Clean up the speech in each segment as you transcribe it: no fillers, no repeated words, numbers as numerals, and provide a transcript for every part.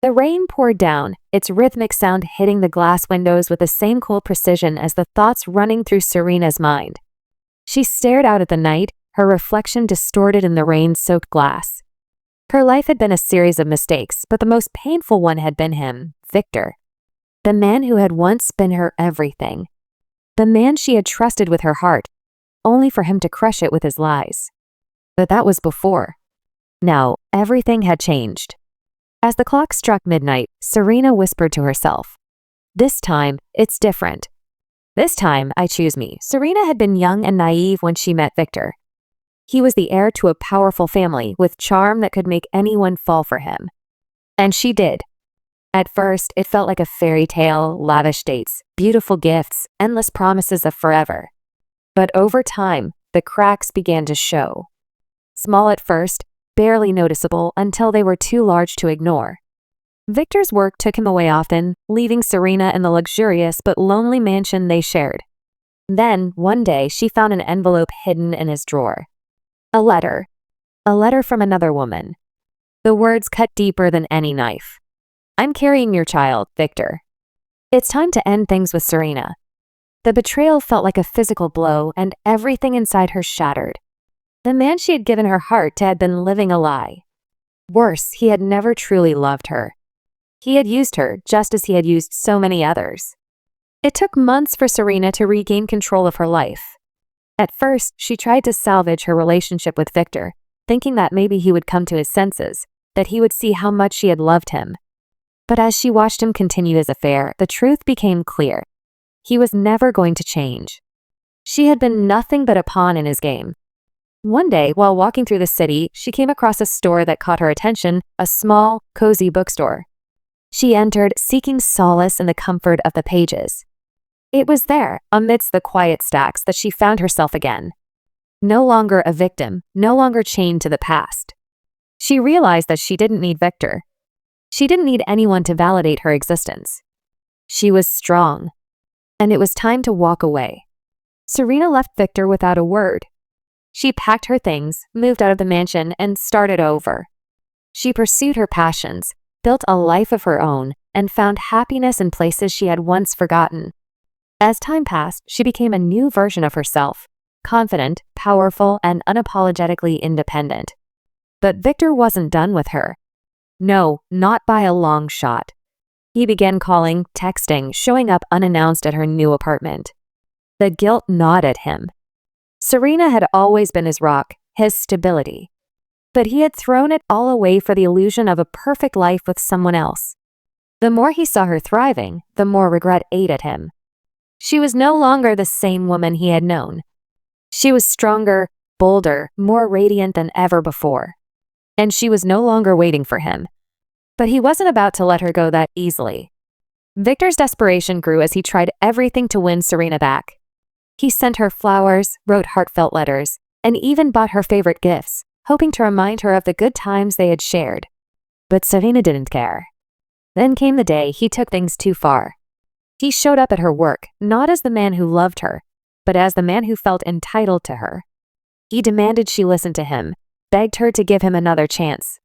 The rain poured down, its rhythmic sound hitting the glass windows with the same cool precision as the thoughts running through Serena's mind. She stared out at the night, her reflection distorted in the rain-soaked glass. Her life had been a series of mistakes, but the most painful one had been him, Victor. The man who had once been her everything. The man she had trusted with her heart, only for him to crush it with his lies. But that was before. Now, everything had changed. As the clock struck midnight, Serena whispered to herself, "This time, it's different. This time, I choose me." Serena had been young and naive when she met Victor. He was the heir to a powerful family with charm that could make anyone fall for him. And she did. At first, it felt like a fairy tale, lavish dates, beautiful gifts, endless promises of forever. But over time, the cracks began to show. Small at first, barely noticeable until they were too large to ignore. Victor's work took him away often, leaving Serena in the luxurious but lonely mansion they shared. Then, one day, she found an envelope hidden in his drawer. A letter. A letter from another woman. The words cut deeper than any knife. "I'm carrying your child, Victor. It's time to end things with Serena." The betrayal felt like a physical blow, and everything inside her shattered. The man she had given her heart to had been living a lie. Worse, he had never truly loved her. He had used her just as he had used so many others. It took months for Serena to regain control of her life. At first, she tried to salvage her relationship with Victor, thinking that maybe he would come to his senses, that he would see how much she had loved him. But as she watched him continue his affair, the truth became clear. He was never going to change. She had been nothing but a pawn in his game. One day, while walking through the city, she came across a store that caught her attention, a small, cozy bookstore. She entered, seeking solace in the comfort of the pages. It was there, amidst the quiet stacks, that she found herself again. No longer a victim, no longer chained to the past. She realized that she didn't need Victor. She didn't need anyone to validate her existence. She was strong. And it was time to walk away. Serena left Victor without a word. She packed her things, moved out of the mansion, and started over. She pursued her passions, built a life of her own, and found happiness in places she had once forgotten. As time passed, she became a new version of herself, confident, powerful, and unapologetically independent. But Victor wasn't done with her. No, not by a long shot. He began calling, texting, showing up unannounced at her new apartment. The guilt gnawed at him. Serena had always been his rock, his stability. But he had thrown it all away for the illusion of a perfect life with someone else. The more he saw her thriving, the more regret ate at him. She was no longer the same woman he had known. She was stronger, bolder, more radiant than ever before. And she was no longer waiting for him. But he wasn't about to let her go that easily. Victor's desperation grew as he tried everything to win Serena back. He sent her flowers, wrote heartfelt letters, and even bought her favorite gifts, hoping to remind her of the good times they had shared. But Serena didn't care. Then came the day he took things too far. He showed up at her work, not as the man who loved her, but as the man who felt entitled to her. He demanded she listen to him, begged her to give him another chance.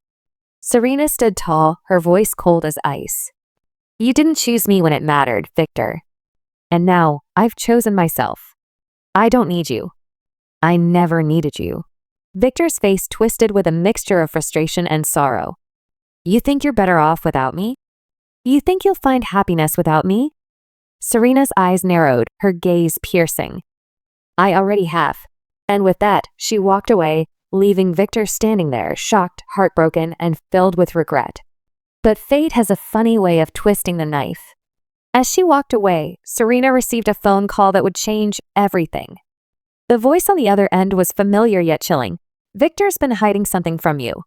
Serena stood tall, her voice cold as ice. "You didn't choose me when it mattered, Victor. And now, I've chosen myself. I don't need you. I never needed you." Victor's face twisted with a mixture of frustration and sorrow. "You think you're better off without me? You think you'll find happiness without me?" Serena's eyes narrowed, her gaze piercing. "I already have." And with that, she walked away, leaving Victor standing there, shocked, heartbroken, and filled with regret. But fate has a funny way of twisting the knife. As she walked away, Serena received a phone call that would change everything. The voice on the other end was familiar yet chilling. "Victor's been hiding something from you."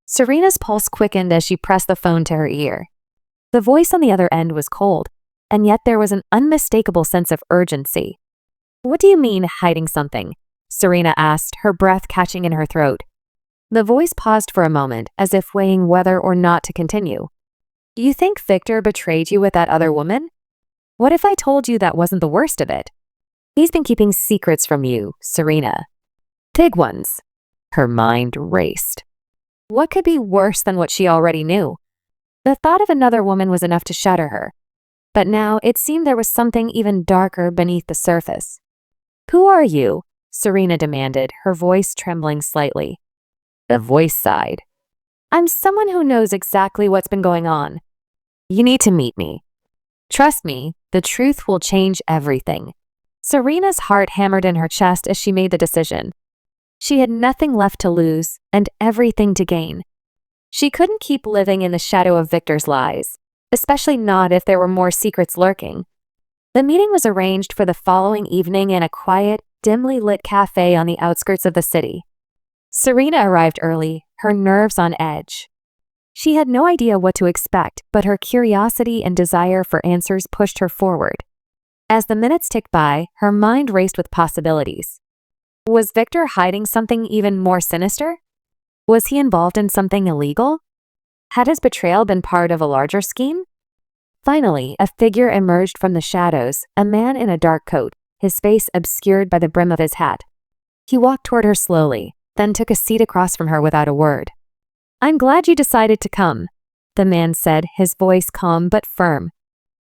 Serena's pulse quickened as she pressed the phone to her ear. The voice on the other end was cold, and yet there was an unmistakable sense of urgency. "What do you mean, hiding something?" Serena asked, her breath catching in her throat. The voice paused for a moment, as if weighing whether or not to continue. "You think Victor betrayed you with that other woman? What if I told you that wasn't the worst of it? He's been keeping secrets from you, Serena. Big ones." Her mind raced. What could be worse than what she already knew? The thought of another woman was enough to shatter her. But now it seemed there was something even darker beneath the surface. "Who are you?" Serena demanded, her voice trembling slightly. The voice sighed. "I'm someone who knows exactly what's been going on. You need to meet me. Trust me, the truth will change everything." Serena's heart hammered in her chest as she made the decision. She had nothing left to lose and everything to gain. She couldn't keep living in the shadow of Victor's lies, especially not if there were more secrets lurking. The meeting was arranged for the following evening in a quiet, dimly lit cafe on the outskirts of the city. Serena arrived early, her nerves on edge. She had no idea what to expect, but her curiosity and desire for answers pushed her forward. As the minutes ticked by, her mind raced with possibilities. Was Victor hiding something even more sinister? Was he involved in something illegal? Had his betrayal been part of a larger scheme? Finally, a figure emerged from the shadows, a man in a dark coat, his face obscured by the brim of his hat. He walked toward her slowly, then took a seat across from her without a word. "I'm glad you decided to come," the man said, his voice calm but firm.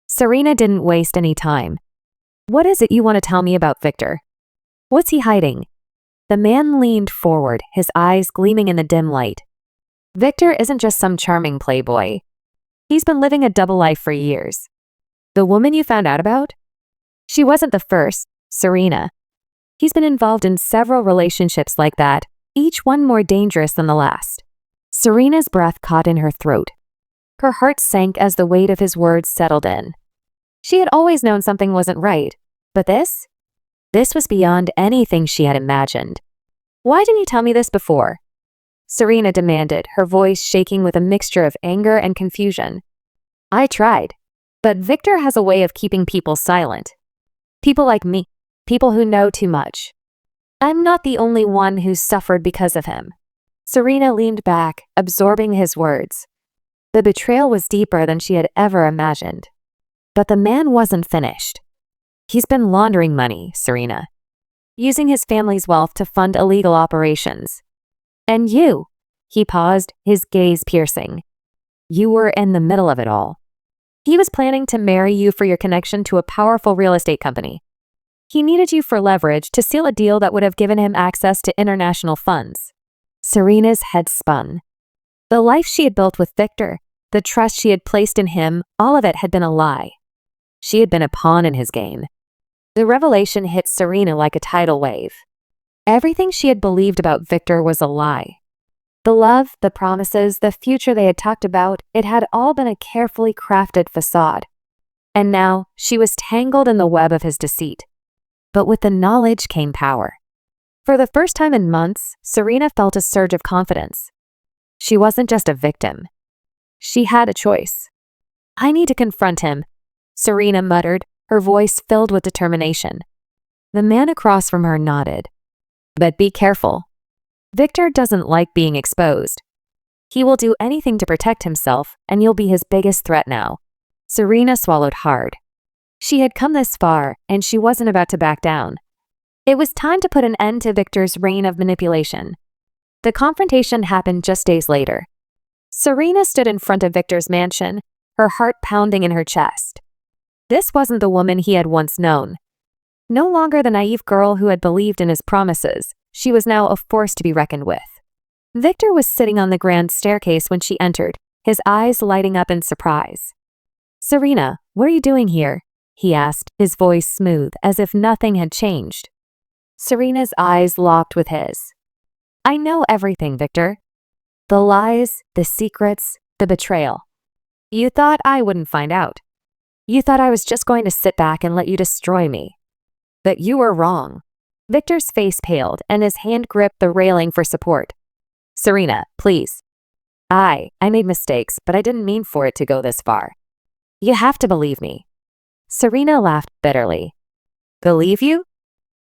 Serena didn't waste any time. "What is it you want to tell me about Victor? What's he hiding?" The man leaned forward, his eyes gleaming in the dim light. "Victor isn't just some charming playboy. He's been living a double life for years. The woman you found out about? She wasn't the first, Serena. He's been involved in several relationships like that, each one more dangerous than the last." Serena's breath caught in her throat. Her heart sank as the weight of his words settled in. She had always known something wasn't right, but this? This was beyond anything she had imagined. "Why didn't you tell me this before?" Serena demanded, her voice shaking with a mixture of anger and confusion. "I tried, but Victor has a way of keeping people silent. People like me, people who know too much. I'm not the only one who's suffered because of him." Serena leaned back, absorbing his words. The betrayal was deeper than she had ever imagined. But the man wasn't finished. "He's been laundering money, Serena. Using his family's wealth to fund illegal operations. And you," he paused, his gaze piercing. "You were in the middle of it all. He was planning to marry you for your connection to a powerful real estate company. He needed you for leverage to seal a deal that would have given him access to international funds." Serena's head spun. The life she had built with Victor, the trust she had placed in him, all of it had been a lie. She had been a pawn in his game. The revelation hit Serena like a tidal wave. Everything she had believed about Victor was a lie. The love, the promises, the future they had talked about, it had all been a carefully crafted facade. And now, she was tangled in the web of his deceit. But with the knowledge came power. For the first time in months, Serena felt a surge of confidence. She wasn't just a victim. She had a choice. "I need to confront him," Serena muttered, her voice filled with determination. The man across from her nodded. "But be careful. Victor doesn't like being exposed. He will do anything to protect himself, and you'll be his biggest threat now." Serena swallowed hard. She had come this far, and she wasn't about to back down. It was time to put an end to Victor's reign of manipulation. The confrontation happened just days later. Serena stood in front of Victor's mansion, her heart pounding in her chest. This wasn't the woman he had once known. No longer the naive girl who had believed in his promises, she was now a force to be reckoned with. Victor was sitting on the grand staircase when she entered, his eyes lighting up in surprise. "Serena, what are you doing here?" he asked, his voice smooth, as if nothing had changed. Serena's eyes locked with his. "I know everything, Victor. The lies, the secrets, the betrayal. You thought I wouldn't find out. You thought I was just going to sit back and let you destroy me. But you were wrong." Victor's face paled, and his hand gripped the railing for support. "Serena, please. I made mistakes, but I didn't mean for it to go this far. You have to believe me." Serena laughed bitterly. "Believe you?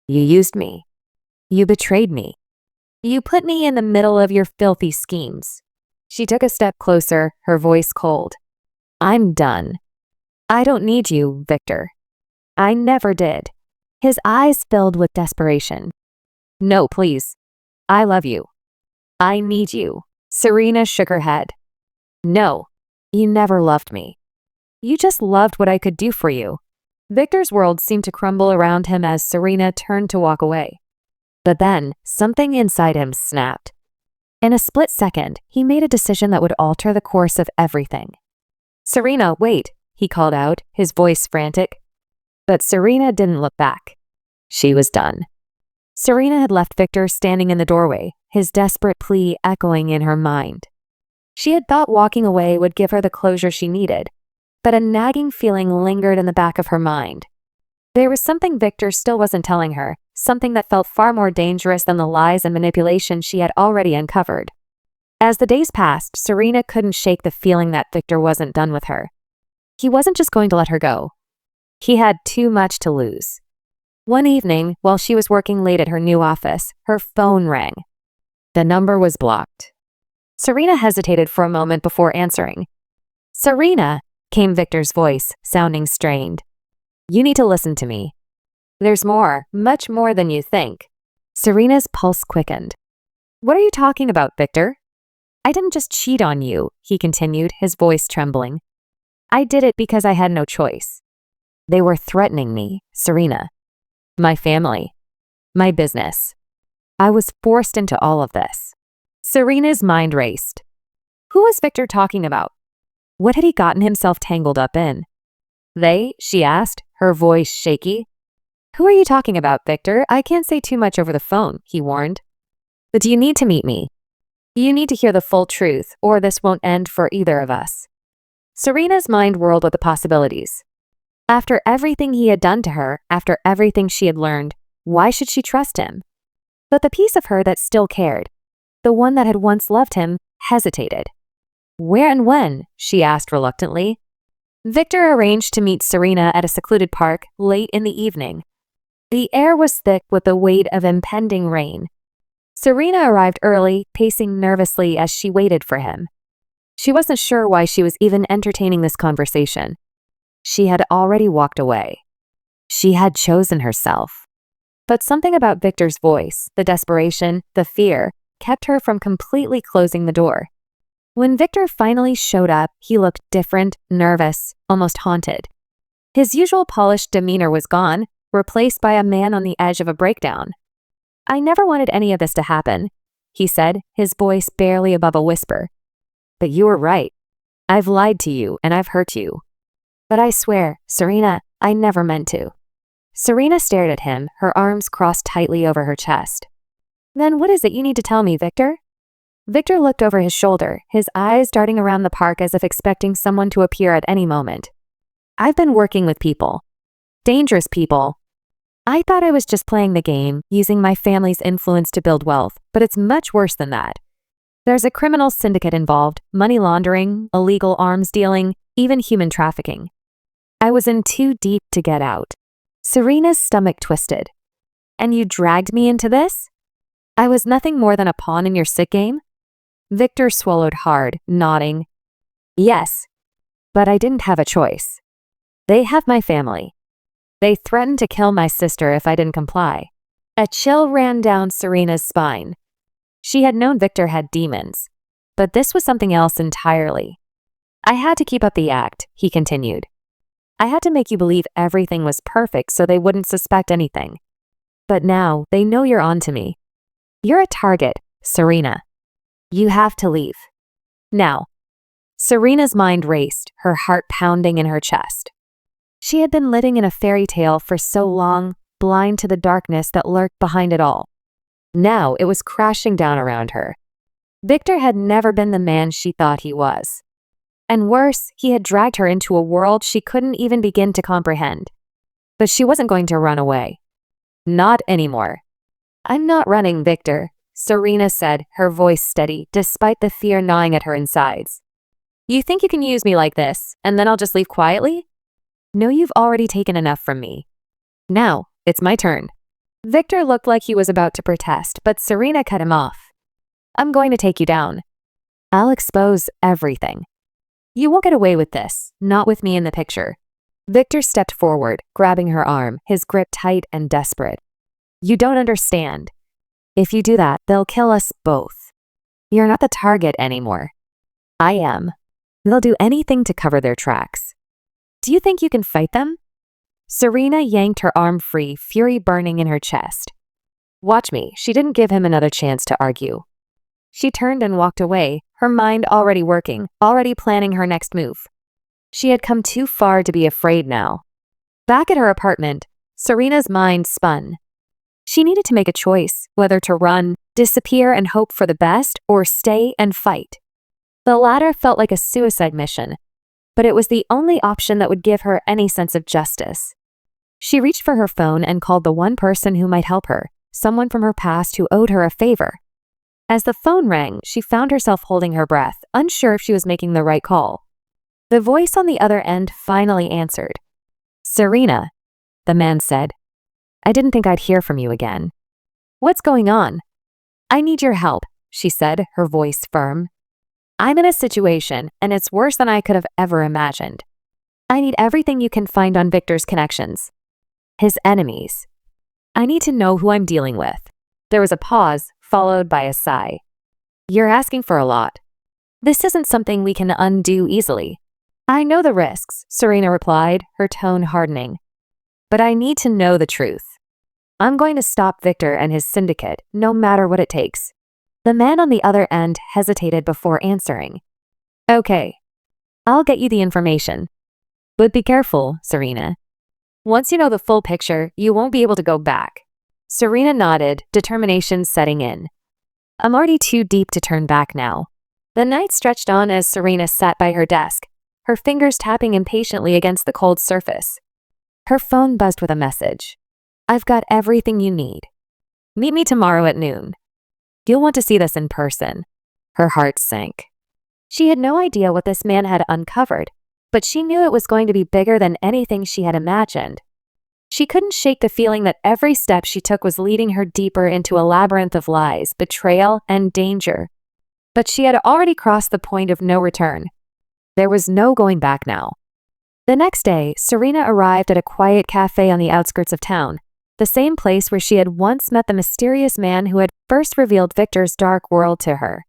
You used me. You betrayed me. You put me in the middle of your filthy schemes." She took a step closer, her voice cold. "I'm done. I don't need you, Victor. I never did." His eyes filled with desperation. "No, please. I love you. I need you." Serena shook her head. "No. You never loved me. You just loved what I could do for you. Victor's world seemed to crumble around him as Serena turned to walk away. But then, something inside him snapped. In a split second, he made a decision that would alter the course of everything. "Serena, wait," he called out, his voice frantic. But Serena didn't look back. She was done. Serena had left Victor standing in the doorway, his desperate plea echoing in her mind. She had thought walking away would give her the closure she needed, but a nagging feeling lingered in the back of her mind. There was something Victor still wasn't telling her, something that felt far more dangerous than the lies and manipulation she had already uncovered. As the days passed, Serena couldn't shake the feeling that Victor wasn't done with her. He wasn't just going to let her go. He had too much to lose. One evening, while she was working late at her new office, her phone rang. The number was blocked. Serena hesitated for a moment before answering. "Serena," came Victor's voice, sounding strained. "You need to listen to me. There's more, much more than you think." Serena's pulse quickened. "What are you talking about, Victor?" "I didn't just cheat on you," he continued, his voice trembling. "I did it because I had no choice. They were threatening me, Serena. My family. My business. I was forced into all of this." Serena's mind raced. Who was Victor talking about? What had he gotten himself tangled up in? "They?" she asked, her voice shaky. "Who are you talking about, Victor? I can't say too much over the phone," he warned. "But you need to meet me. You need to hear the full truth, or this won't end for either of us." Serena's mind whirled with the possibilities. After everything he had done to her, after everything she had learned, why should she trust him? But the piece of her that still cared, the one that had once loved him, hesitated. "Where and when?" she asked reluctantly. Victor arranged to meet Serena at a secluded park late in the evening. The air was thick with the weight of impending rain. Serena arrived early, pacing nervously as she waited for him. She wasn't sure why she was even entertaining this conversation. She had already walked away. She had chosen herself. But something about Victor's voice, the desperation, the fear, kept her from completely closing the door. When Victor finally showed up, he looked different, nervous, almost haunted. His usual polished demeanor was gone, replaced by a man on the edge of a breakdown. "I never wanted any of this to happen," he said, his voice barely above a whisper. "But you were right. I've lied to you and I've hurt you. But I swear, Serena, I never meant to." Serena stared at him, her arms crossed tightly over her chest. "Then what is it you need to tell me, Victor?" Victor looked over his shoulder, his eyes darting around the park as if expecting someone to appear at any moment. "I've been working with people. Dangerous people. I thought I was just playing the game, using my family's influence to build wealth, but it's much worse than that. There's a criminal syndicate involved, money laundering, illegal arms dealing, even human trafficking. I was in too deep to get out." Serena's stomach twisted. "And you dragged me into this? I was nothing more than a pawn in your sick game?" Victor swallowed hard, nodding. "Yes, but I didn't have a choice. They have my family. They threatened to kill my sister if I didn't comply." A chill ran down Serena's spine. She had known Victor had demons, but this was something else entirely. "I had to keep up the act," he continued. "I had to make you believe everything was perfect so they wouldn't suspect anything. But now they know you're on to me. You're a target, Serena. You have to leave. Now." Serena's mind raced, her heart pounding in her chest. She had been living in a fairy tale for so long, blind to the darkness that lurked behind it all. Now it was crashing down around her. Victor had never been the man she thought he was. And worse, he had dragged her into a world she couldn't even begin to comprehend. But she wasn't going to run away. Not anymore. "I'm not running, Victor," Serena said, her voice steady, despite the fear gnawing at her insides. "You think you can use me like this, and then I'll just leave quietly? No, you've already taken enough from me. Now, it's my turn." Victor looked like he was about to protest, but Serena cut him off. "I'm going to take you down. I'll expose everything. You won't get away with this, not with me in the picture." Victor stepped forward, grabbing her arm, his grip tight and desperate. "You don't understand. If you do that, they'll kill us both. You're not the target anymore. I am." They'll do anything to cover their tracks. Do you think you can fight them? Serena yanked her arm free, fury burning in her chest. Watch me. She didn't give him another chance to argue. She turned and walked away, her mind already working, already planning her next move. She had come too far to be afraid now. Back at her apartment, Serena's mind spun. She needed to make a choice, whether to run, disappear and hope for the best, or stay and fight. The latter felt like a suicide mission, but it was the only option that would give her any sense of justice. She reached for her phone and called the one person who might help her, someone from her past who owed her a favor. As the phone rang, she found herself holding her breath, unsure if she was making the right call. The voice on the other end finally answered. Serena, the man said. I didn't think I'd hear from you again. What's going on? I need your help, she said, her voice firm. I'm in a situation, and it's worse than I could have ever imagined. I need everything you can find on Victor's connections. His enemies. I need to know who I'm dealing with. There was a pause, followed by a sigh. You're asking for a lot. This isn't something we can undo easily. I know the risks, Serena replied, her tone hardening. But I need to know the truth. I'm going to stop Victor and his syndicate, no matter what it takes. The man on the other end hesitated before answering. Okay. I'll get you the information. But be careful, Serena. Once you know the full picture, you won't be able to go back. Serena nodded, determination setting in. I'm already too deep to turn back now. The night stretched on as Serena sat by her desk, her fingers tapping impatiently against the cold surface. Her phone buzzed with a message. I've got everything you need. Meet me tomorrow at noon. You'll want to see this in person. Her heart sank. She had no idea what this man had uncovered, but she knew it was going to be bigger than anything she had imagined. She couldn't shake the feeling that every step she took was leading her deeper into a labyrinth of lies, betrayal, and danger. But she had already crossed the point of no return. There was no going back now. The next day, Serena arrived at a quiet cafe on the outskirts of town, the same place where she had once met the mysterious man who had first revealed Victor's dark world to her.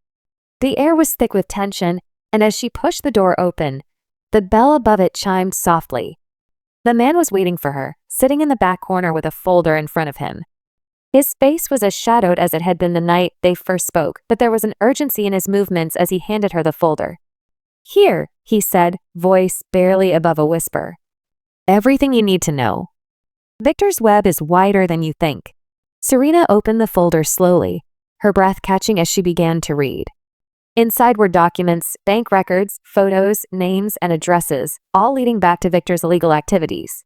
The air was thick with tension, and as she pushed the door open, the bell above it chimed softly. The man was waiting for her, sitting in the back corner with a folder in front of him. His face was as shadowed as it had been the night they first spoke, but there was an urgency in his movements as he handed her the folder. Here, he said, voice barely above a whisper. Everything you need to know. Victor's web is wider than you think. Serena opened the folder slowly, her breath catching as she began to read. Inside were documents, bank records, photos, names, and addresses, all leading back to Victor's illegal activities.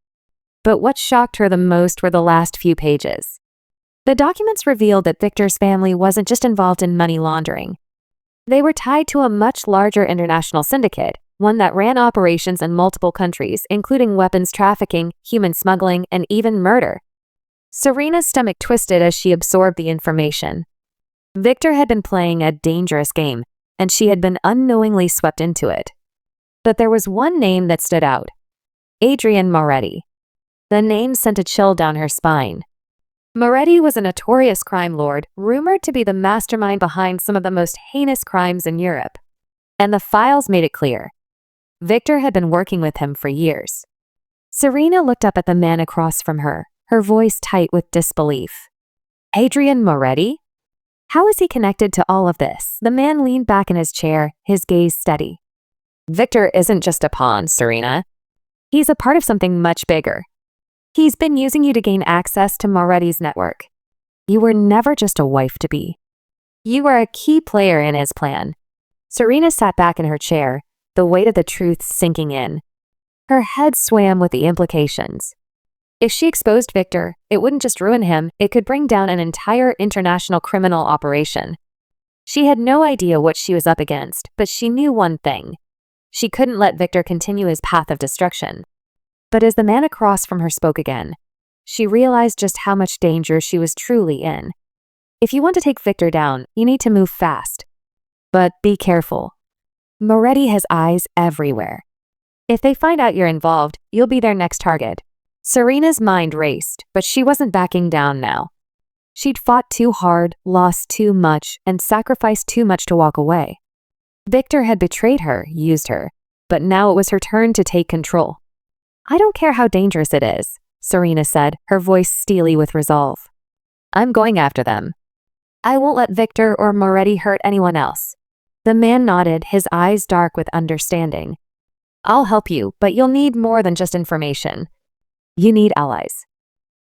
But what shocked her the most were the last few pages. The documents revealed that Victor's family wasn't just involved in money laundering. They were tied to a much larger international syndicate, one that ran operations in multiple countries, including weapons trafficking, human smuggling, and even murder. Serena's stomach twisted as she absorbed the information. Victor had been playing a dangerous game, and she had been unknowingly swept into it. But there was one name that stood out. Adrian Moretti. The name sent a chill down her spine. Moretti was a notorious crime lord, rumored to be the mastermind behind some of the most heinous crimes in Europe. And the files made it clear. Victor had been working with him for years. Serena looked up at the man across from her, her voice tight with disbelief. Adrian Moretti? How is he connected to all of this? The man leaned back in his chair, his gaze steady. Victor isn't just a pawn, Serena. He's a part of something much bigger. He's been using you to gain access to Moretti's network. You were never just a wife-to-be. You were a key player in his plan. Serena sat back in her chair, the weight of the truth sinking in. Her head swam with the implications. If she exposed Victor, it wouldn't just ruin him, it could bring down an entire international criminal operation. She had no idea what she was up against, but she knew one thing. She couldn't let Victor continue his path of destruction. But as the man across from her spoke again, she realized just how much danger she was truly in. If you want to take Victor down, you need to move fast. But be careful. Moretti has eyes everywhere. If they find out you're involved, you'll be their next target. Serena's mind raced, but she wasn't backing down now. She'd fought too hard, lost too much, and sacrificed too much to walk away. Victor had betrayed her, used her, but now it was her turn to take control. "I don't care how dangerous it is," Serena said, her voice steely with resolve. "I'm going after them. I won't let Victor or Moretti hurt anyone else." The man nodded, his eyes dark with understanding. "I'll help you, but you'll need more than just information. You need allies.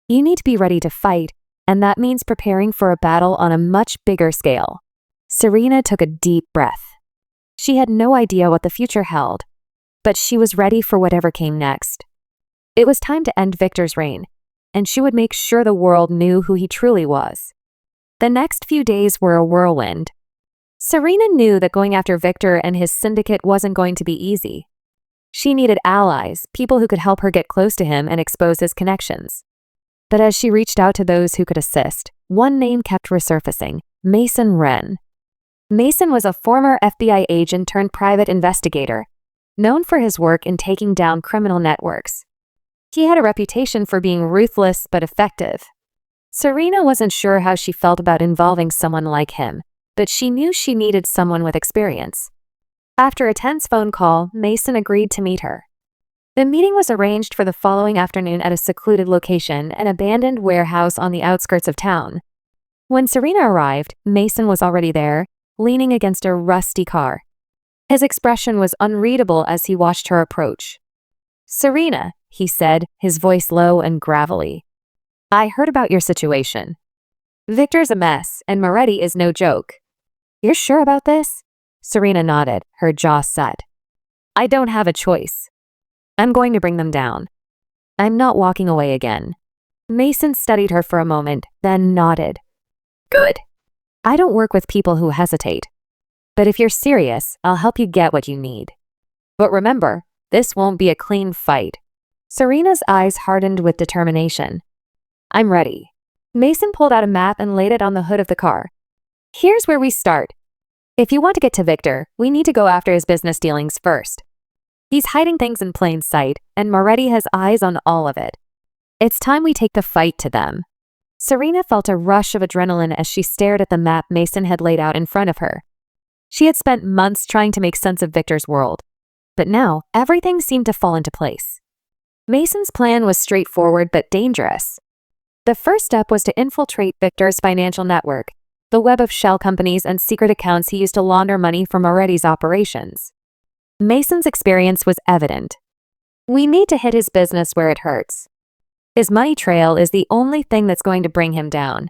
You need to be ready to fight, and that means preparing for a battle on a much bigger scale." Serena took a deep breath. She had no idea what the future held, but she was ready for whatever came next. It was time to end Victor's reign, and she would make sure the world knew who he truly was. The next few days were a whirlwind. Serena knew that going after Victor and his syndicate wasn't going to be easy. She needed allies, people who could help her get close to him and expose his connections. But as she reached out to those who could assist, one name kept resurfacing: Mason Wren. Mason was a former FBI agent turned private investigator, known for his work in taking down criminal networks. He had a reputation for being ruthless but effective. Serena wasn't sure how she felt about involving someone like him, but she knew she needed someone with experience. After a tense phone call, Mason agreed to meet her. The meeting was arranged for the following afternoon at a secluded location, an abandoned warehouse on the outskirts of town. When Serena arrived, Mason was already there, leaning against a rusty car. His expression was unreadable as he watched her approach. "Serena," he said, his voice low and gravelly, "I heard about your situation. Victor's a mess, and Moretti is no joke." "You're sure about this?" Serena nodded, her jaw set. "I don't have a choice. I'm going to bring them down. I'm not walking away again." Mason studied her for a moment, then nodded. "Good. I don't work with people who hesitate. But if you're serious, I'll help you get what you need. But remember, this won't be a clean fight." Serena's eyes hardened with determination. "I'm ready." Mason pulled out a map and laid it on the hood of the car. "Here's where we start. If you want to get to Victor, we need to go after his business dealings first. He's hiding things in plain sight, and Moretti has eyes on all of it. It's time we take the fight to them." Serena felt a rush of adrenaline as she stared at the map Mason had laid out in front of her. She had spent months trying to make sense of Victor's world, but now everything seemed to fall into place. Mason's plan was straightforward but dangerous. The first step was to infiltrate Victor's financial network, the web of shell companies and secret accounts he used to launder money from Moretti's operations. Mason's experience was evident. We need to hit his business where it hurts. His money trail is the only thing that's going to bring him down.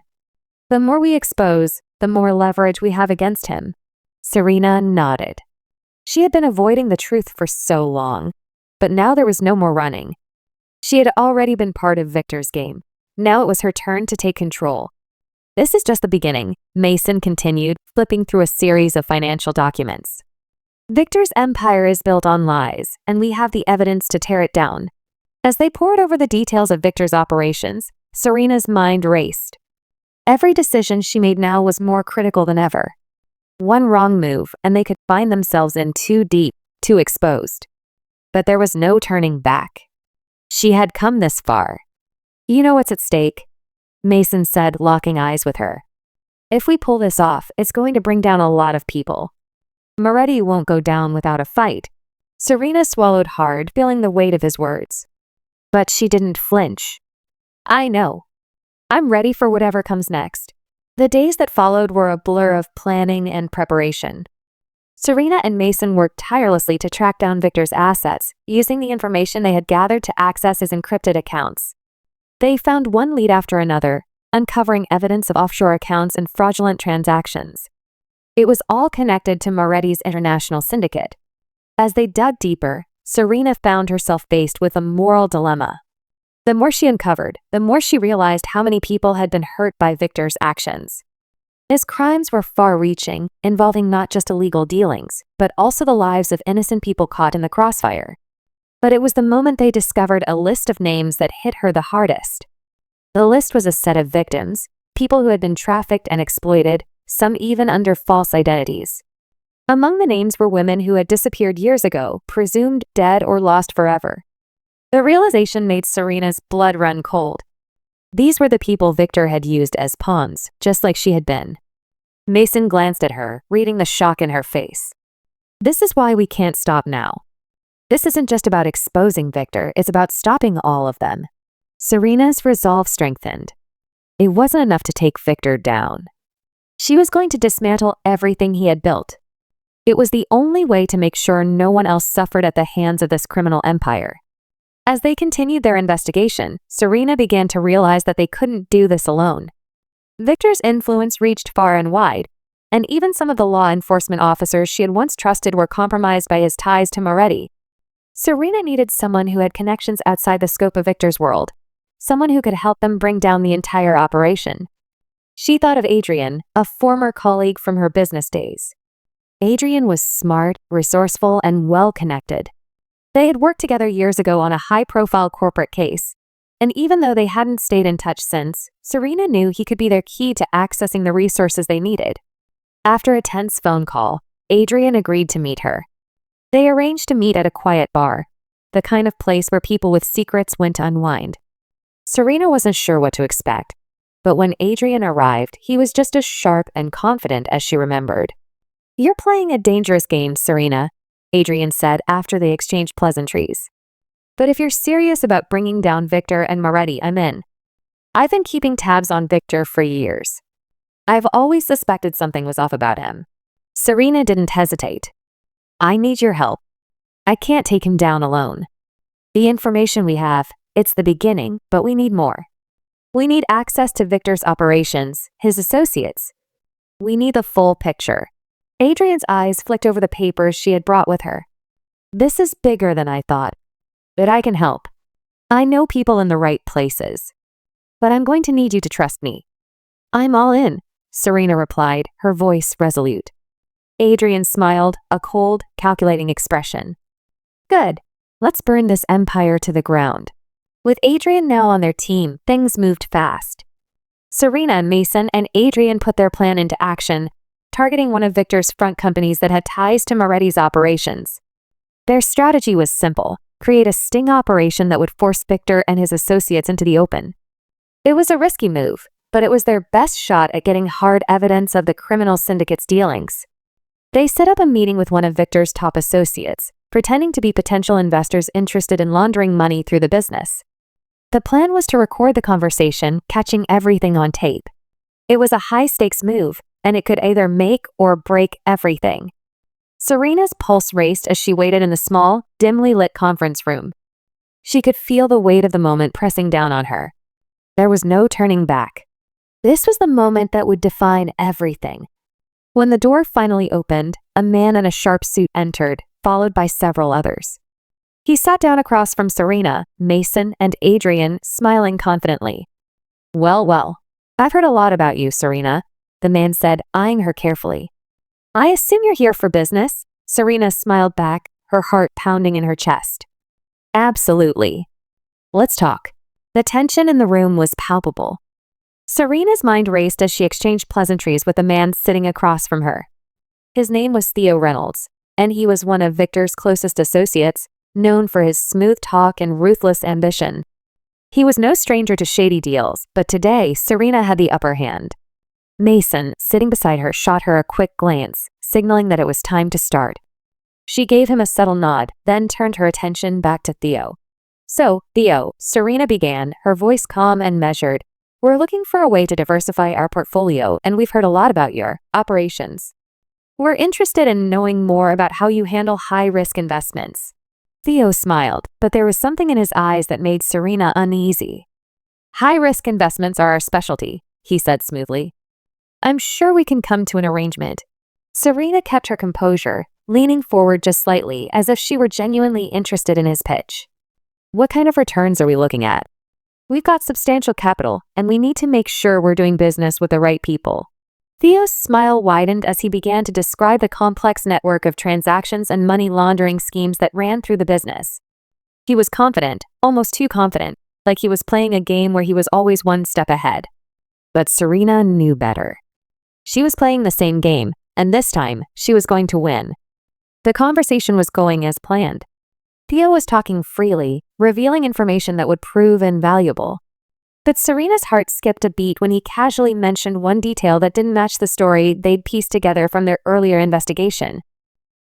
The more we expose, the more leverage we have against him. Serena nodded. She had been avoiding the truth for so long, but now there was no more running. She had already been part of Victor's game. Now it was her turn to take control. "This is just the beginning," Mason continued, flipping through a series of financial documents. "Victor's empire is built on lies, and we have the evidence to tear it down." As they pored over the details of Victor's operations, Serena's mind raced. Every decision she made now was more critical than ever. One wrong move, and they could find themselves in too deep, too exposed. But there was no turning back. She had come this far. "You know what's at stake," Mason said, locking eyes with her. "If we pull this off, it's going to bring down a lot of people. Moretti won't go down without a fight." Serena swallowed hard, feeling the weight of his words. But she didn't flinch. "I know. I'm ready for whatever comes next." The days that followed were a blur of planning and preparation. Serena and Mason worked tirelessly to track down Victor's assets, using the information they had gathered to access his encrypted accounts. They found one lead after another, uncovering evidence of offshore accounts and fraudulent transactions. It was all connected to Moretti's international syndicate. As they dug deeper, Serena found herself faced with a moral dilemma. The more she uncovered, the more she realized how many people had been hurt by Victor's actions. His crimes were far-reaching, involving not just illegal dealings, but also the lives of innocent people caught in the crossfire. But it was the moment they discovered a list of names that hit her the hardest. The list was a set of victims, people who had been trafficked and exploited, some even under false identities. Among the names were women who had disappeared years ago, presumed dead or lost forever. The realization made Serena's blood run cold. These were the people Victor had used as pawns, just like she had been. Mason glanced at her, reading the shock in her face. "This is why we can't stop now. This isn't just about exposing Victor, it's about stopping all of them. Serena's resolve strengthened. It wasn't enough to take Victor down. She was going to dismantle everything he had built. It was the only way to make sure no one else suffered at the hands of this criminal empire. As they continued their investigation, Serena began to realize that they couldn't do this alone. Victor's influence reached far and wide, and even some of the law enforcement officers she had once trusted were compromised by his ties to Moretti. Serena needed someone who had connections outside the scope of Victor's world, someone who could help them bring down the entire operation. She thought of Adrian, a former colleague from her business days. Adrian was smart, resourceful, and well-connected. They had worked together years ago on a high-profile corporate case, and even though they hadn't stayed in touch since, Serena knew he could be their key to accessing the resources they needed. After a tense phone call, Adrian agreed to meet her. They arranged to meet at a quiet bar, the kind of place where people with secrets went to unwind. Serena wasn't sure what to expect, but when Adrian arrived, he was just as sharp and confident as she remembered. "You're playing a dangerous game, Serena," Adrian said after they exchanged pleasantries. "But if you're serious about bringing down Victor and Moretti, I'm in. I've been keeping tabs on Victor for years. I've always suspected something was off about him." Serena didn't hesitate. "I need your help. I can't take him down alone. The information we have, it's the beginning, but we need more. We need access to Victor's operations, his associates. We need the full picture." Adrian's eyes flicked over the papers she had brought with her. "This is bigger than I thought, but I can help. I know people in the right places, but I'm going to need you to trust me." "I'm all in," Serena replied, her voice resolute. Adrian smiled, a cold, calculating expression. "Good. Let's burn this empire to the ground." With Adrian now on their team, things moved fast. Serena, Mason, and Adrian put their plan into action, targeting one of Victor's front companies that had ties to Moretti's operations. Their strategy was simple: create a sting operation that would force Victor and his associates into the open. It was a risky move, but it was their best shot at getting hard evidence of the criminal syndicate's dealings. They set up a meeting with one of Victor's top associates, pretending to be potential investors interested in laundering money through the business. The plan was to record the conversation, catching everything on tape. It was a high-stakes move, and it could either make or break everything. Serena's pulse raced as she waited in the small, dimly lit conference room. She could feel the weight of the moment pressing down on her. There was no turning back. This was the moment that would define everything. When the door finally opened, a man in a sharp suit entered, followed by several others. He sat down across from Serena, Mason, and Adrian, smiling confidently. Well, I've heard a lot about you, Serena," the man said, eyeing her carefully. "I assume you're here for business?" Serena smiled back, her heart pounding in her chest. "Absolutely. Let's talk." The tension in the room was palpable. Serena's mind raced as she exchanged pleasantries with the man sitting across from her. His name was Theo Reynolds, and he was one of Victor's closest associates, known for his smooth talk and ruthless ambition. He was no stranger to shady deals, but today Serena had the upper hand. Mason, sitting beside her, shot her a quick glance, signaling that it was time to start. She gave him a subtle nod, then turned her attention back to Theo. "So, Theo," Serena began, her voice calm and measured, "we're looking for a way to diversify our portfolio, and we've heard a lot about your operations. We're interested in knowing more about how you handle high-risk investments." Theo smiled, but there was something in his eyes that made Serena uneasy. "High-risk investments are our specialty," he said smoothly. "I'm sure we can come to an arrangement." Serena kept her composure, leaning forward just slightly as if she were genuinely interested in his pitch. "What kind of returns are we looking at?" "We've got substantial capital, and we need to make sure we're doing business with the right people." Theo's smile widened as he began to describe the complex network of transactions and money laundering schemes that ran through the business. He was confident, almost too confident, like he was playing a game where he was always one step ahead. But Serena knew better. She was playing the same game, and this time, she was going to win. The conversation was going as planned. Theo was talking freely, revealing information that would prove invaluable. But Serena's heart skipped a beat when he casually mentioned one detail that didn't match the story they'd pieced together from their earlier investigation.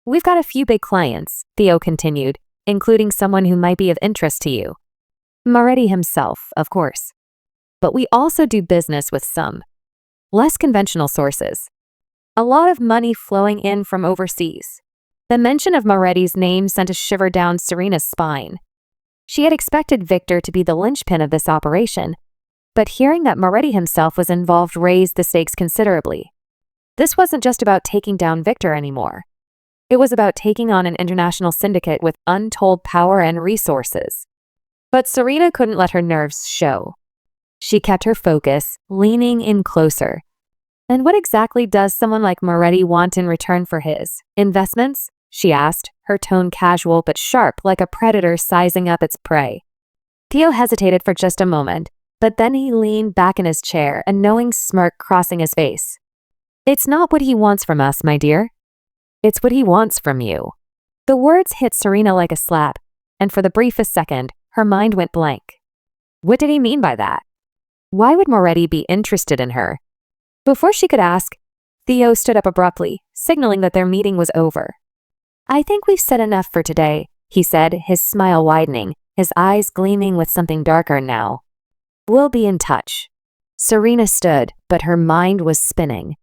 "We've got a few big clients," Theo continued, including someone who might be of interest to you. Moretti himself, of course. But we also do business with some less conventional sources. A lot of money flowing in from overseas. The mention of Moretti's name sent a shiver down Serena's spine. She had expected Victor to be the linchpin of this operation, but hearing that Moretti himself was involved raised the stakes considerably. This wasn't just about taking down Victor anymore. It was about taking on an international syndicate with untold power and resources. But Serena couldn't let her nerves show. She kept her focus, leaning in closer. And what exactly does someone like Moretti want in return for his investments? She asked, her tone casual but sharp like a predator sizing up its prey. Theo hesitated for just a moment, but then he leaned back in his chair, a knowing smirk crossing his face. It's not what he wants from us, my dear. It's what he wants from you. The words hit Serena like a slap, and for the briefest second, her mind went blank. What did he mean by that? Why would Moretti be interested in her? Before she could ask, Theo stood up abruptly, signaling that their meeting was over. I think we've said enough for today, he said, his smile widening, his eyes gleaming with something darker now. We'll be in touch. Serena stood, but her mind was spinning.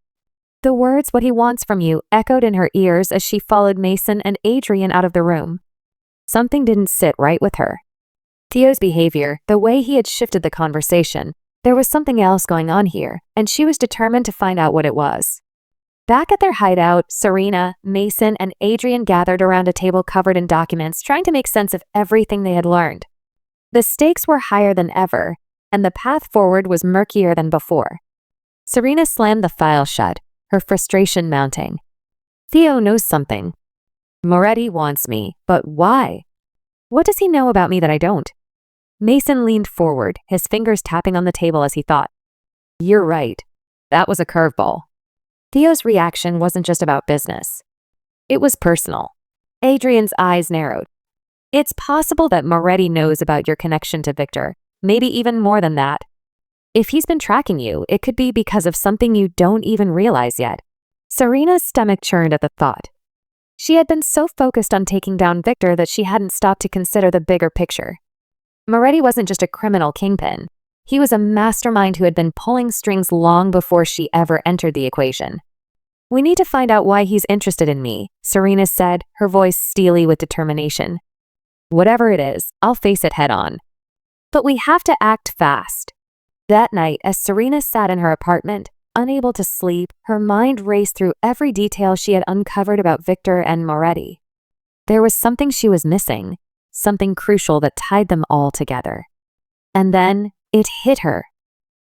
The words, what he wants from you, echoed in her ears as she followed Mason and Adrian out of the room. Something didn't sit right with her. Theo's behavior, the way he had shifted the conversation, there was something else going on here, and she was determined to find out what it was. Back at their hideout, Serena, Mason, and Adrian gathered around a table covered in documents, trying to make sense of everything they had learned. The stakes were higher than ever, and the path forward was murkier than before. Serena slammed the file shut, her frustration mounting. Theo knows something. Moretti wants me, but why? What does he know about me that I don't? Mason leaned forward, his fingers tapping on the table as he thought. You're right. That was a curveball. Theo's reaction wasn't just about business. It was personal. Adrian's eyes narrowed. It's possible that Moretti knows about your connection to Victor, maybe even more than that. If he's been tracking you, it could be because of something you don't even realize yet. Serena's stomach churned at the thought. She had been so focused on taking down Victor that she hadn't stopped to consider the bigger picture. Moretti wasn't just a criminal kingpin. He was a mastermind who had been pulling strings long before she ever entered the equation. We need to find out why he's interested in me, Serena said, her voice steely with determination. Whatever it is, I'll face it head on. But we have to act fast. That night, as Serena sat in her apartment, unable to sleep, her mind raced through every detail she had uncovered about Victor and Moretti. There was something she was missing, something crucial that tied them all together. And then, it hit her.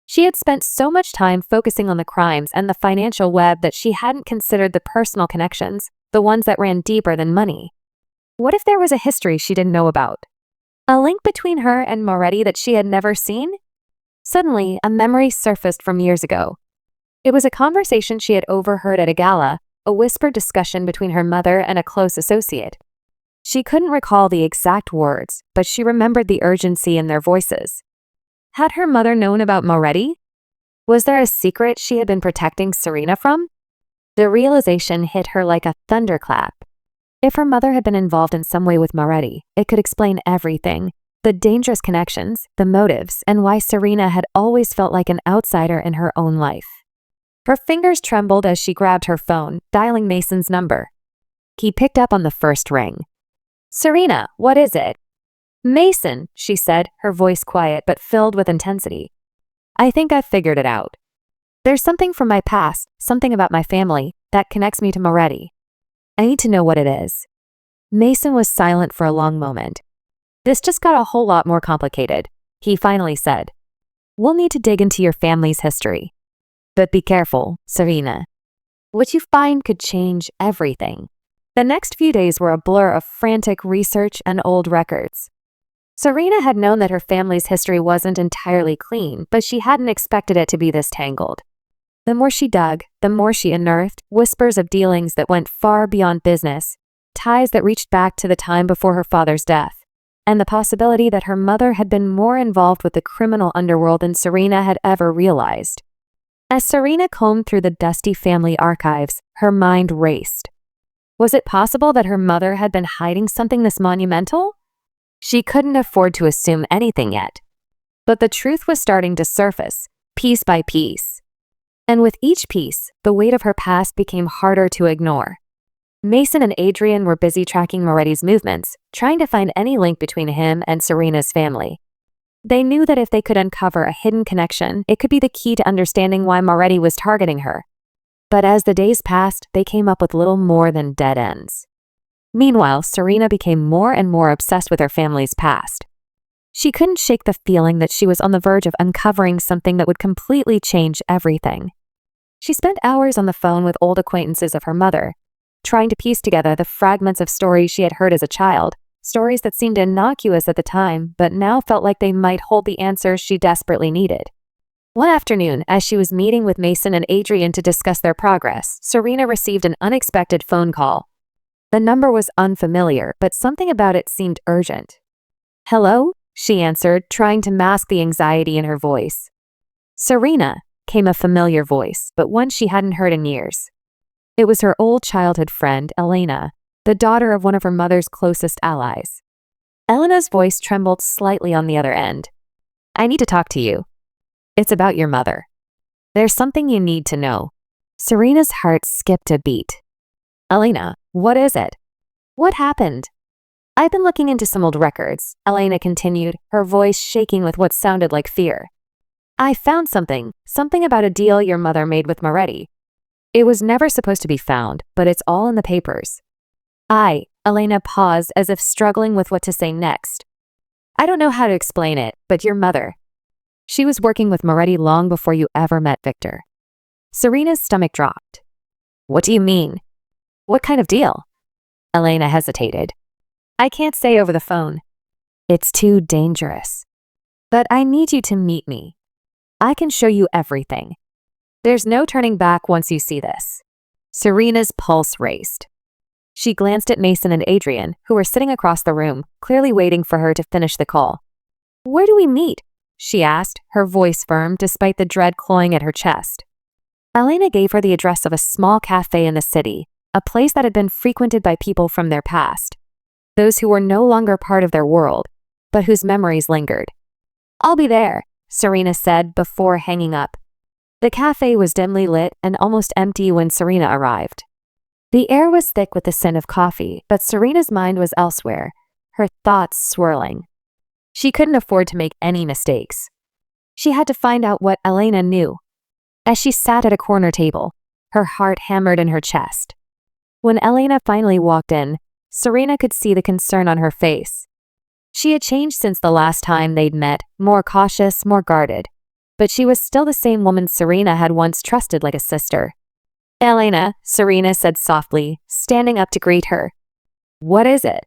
She had spent so much time focusing on the crimes and the financial web that she hadn't considered the personal connections, the ones that ran deeper than money. What if there was a history she didn't know about? A link between her and Moretti that she had never seen? Suddenly, a memory surfaced from years ago. It was a conversation she had overheard at a gala, a whispered discussion between her mother and a close associate. She couldn't recall the exact words, but she remembered the urgency in their voices. Had her mother known about Moretti? Was there a secret she had been protecting Serena from? The realization hit her like a thunderclap. If her mother had been involved in some way with Moretti, it could explain everything. The dangerous connections, the motives, and why Serena had always felt like an outsider in her own life. Her fingers trembled as she grabbed her phone, dialing Mason's number. He picked up on the first ring. Serena, what is it? Mason, she said, her voice quiet but filled with intensity. I think I've figured it out. There's something from my past, something about my family, that connects me to Moretti. I need to know what it is. Mason was silent for a long moment. This just got a whole lot more complicated, he finally said. We'll need to dig into your family's history. But be careful, Serena. What you find could change everything. The next few days were a blur of frantic research and old records. Serena had known that her family's history wasn't entirely clean, but she hadn't expected it to be this tangled. The more she dug, the more she unearthed whispers of dealings that went far beyond business, ties that reached back to the time before her father's death, and the possibility that her mother had been more involved with the criminal underworld than Serena had ever realized. As Serena combed through the dusty family archives, her mind raced. Was it possible that her mother had been hiding something this monumental? She couldn't afford to assume anything yet. But the truth was starting to surface, piece by piece. And with each piece, the weight of her past became harder to ignore. Mason and Adrian were busy tracking Moretti's movements, trying to find any link between him and Serena's family. They knew that if they could uncover a hidden connection, it could be the key to understanding why Moretti was targeting her. But as the days passed, they came up with little more than dead ends. Meanwhile, Serena became more and more obsessed with her family's past. She couldn't shake the feeling that she was on the verge of uncovering something that would completely change everything. She spent hours on the phone with old acquaintances of her mother, trying to piece together the fragments of stories she had heard as a child, stories that seemed innocuous at the time, but now felt like they might hold the answers she desperately needed. One afternoon, as she was meeting with Mason and Adrian to discuss their progress, Serena received an unexpected phone call. The number was unfamiliar, but something about it seemed urgent. "Hello?" she answered, trying to mask the anxiety in her voice. "Serena," came a familiar voice, but one she hadn't heard in years. It was her old childhood friend, Elena, the daughter of one of her mother's closest allies. Elena's voice trembled slightly on the other end. "I need to talk to you. It's about your mother. There's something you need to know." Serena's heart skipped a beat. "Elena, what is it? What happened?" "I've been looking into some old records," Elena continued, her voice shaking with what sounded like fear. "I found something about a deal your mother made with Moretti. It was never supposed to be found, but it's all in the papers." Elena paused as if struggling with what to say next. "I don't know how to explain it, but your mother. She was working with Moretti long before you ever met Victor." Serena's stomach dropped. "What do you mean? What kind of deal?" Elena hesitated. "I can't say over the phone. It's too dangerous. But I need you to meet me. I can show you everything. There's no turning back once you see this." Serena's pulse raced. She glanced at Mason and Adrian, who were sitting across the room, clearly waiting for her to finish the call. "Where do we meet?" she asked, her voice firm despite the dread clawing at her chest. Elena gave her the address of a small cafe in the city, a place that had been frequented by people from their past, those who were no longer part of their world, but whose memories lingered. "I'll be there," Serena said before hanging up. The cafe was dimly lit and almost empty when Serena arrived. The air was thick with the scent of coffee, but Serena's mind was elsewhere, her thoughts swirling. She couldn't afford to make any mistakes. She had to find out what Elena knew. As she sat at a corner table, her heart hammered in her chest. When Elena finally walked in, Serena could see the concern on her face. She had changed since the last time they'd met, more cautious, more guarded. But she was still the same woman Serena had once trusted like a sister. "Elena," Serena said softly, standing up to greet her. "What is it?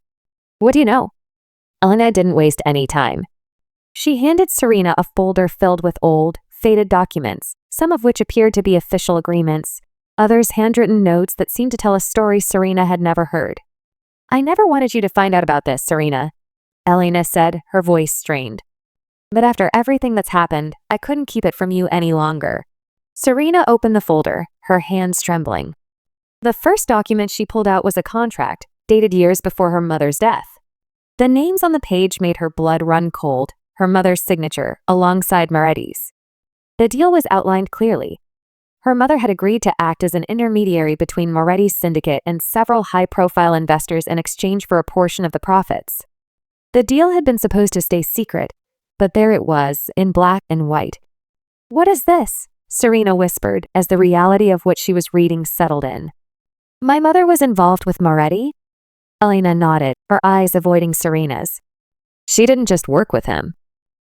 What do you know?" Elena didn't waste any time. She handed Serena a folder filled with old, faded documents, some of which appeared to be official agreements, others handwritten notes that seemed to tell a story Serena had never heard. "I never wanted you to find out about this, Serena," Elena said, her voice strained. "But after everything that's happened, I couldn't keep it from you any longer." Serena opened the folder, her hands trembling. The first document she pulled out was a contract, dated years before her mother's death. The names on the page made her blood run cold, her mother's signature, alongside Moretti's. The deal was outlined clearly. Her mother had agreed to act as an intermediary between Moretti's syndicate and several high-profile investors in exchange for a portion of the profits. The deal had been supposed to stay secret, but there it was, in black and white. "What is this?" Serena whispered as the reality of what she was reading settled in. "My mother was involved with Moretti?" Elena nodded, her eyes avoiding Serena's. "She didn't just work with him.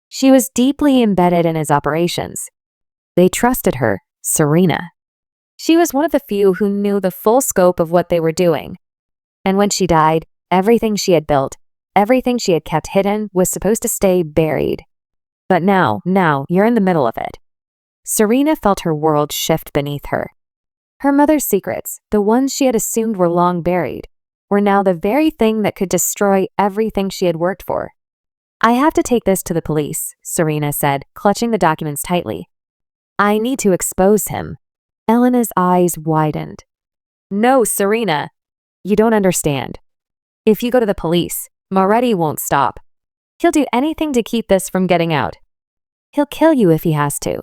She was deeply embedded in his operations. They trusted her, Serena. She was one of the few who knew the full scope of what they were doing. And when she died, everything she had built, everything she had kept hidden, was supposed to stay buried. But now you're in the middle of it." Serena felt her world shift beneath her. Her mother's secrets, the ones she had assumed were long buried, were now the very thing that could destroy everything she had worked for. "I have to take this to the police," Serena said, clutching the documents tightly. "I need to expose him." Elena's eyes widened. "No, Serena. You don't understand. If you go to the police, Moretti won't stop. He'll do anything to keep this from getting out. He'll kill you if he has to.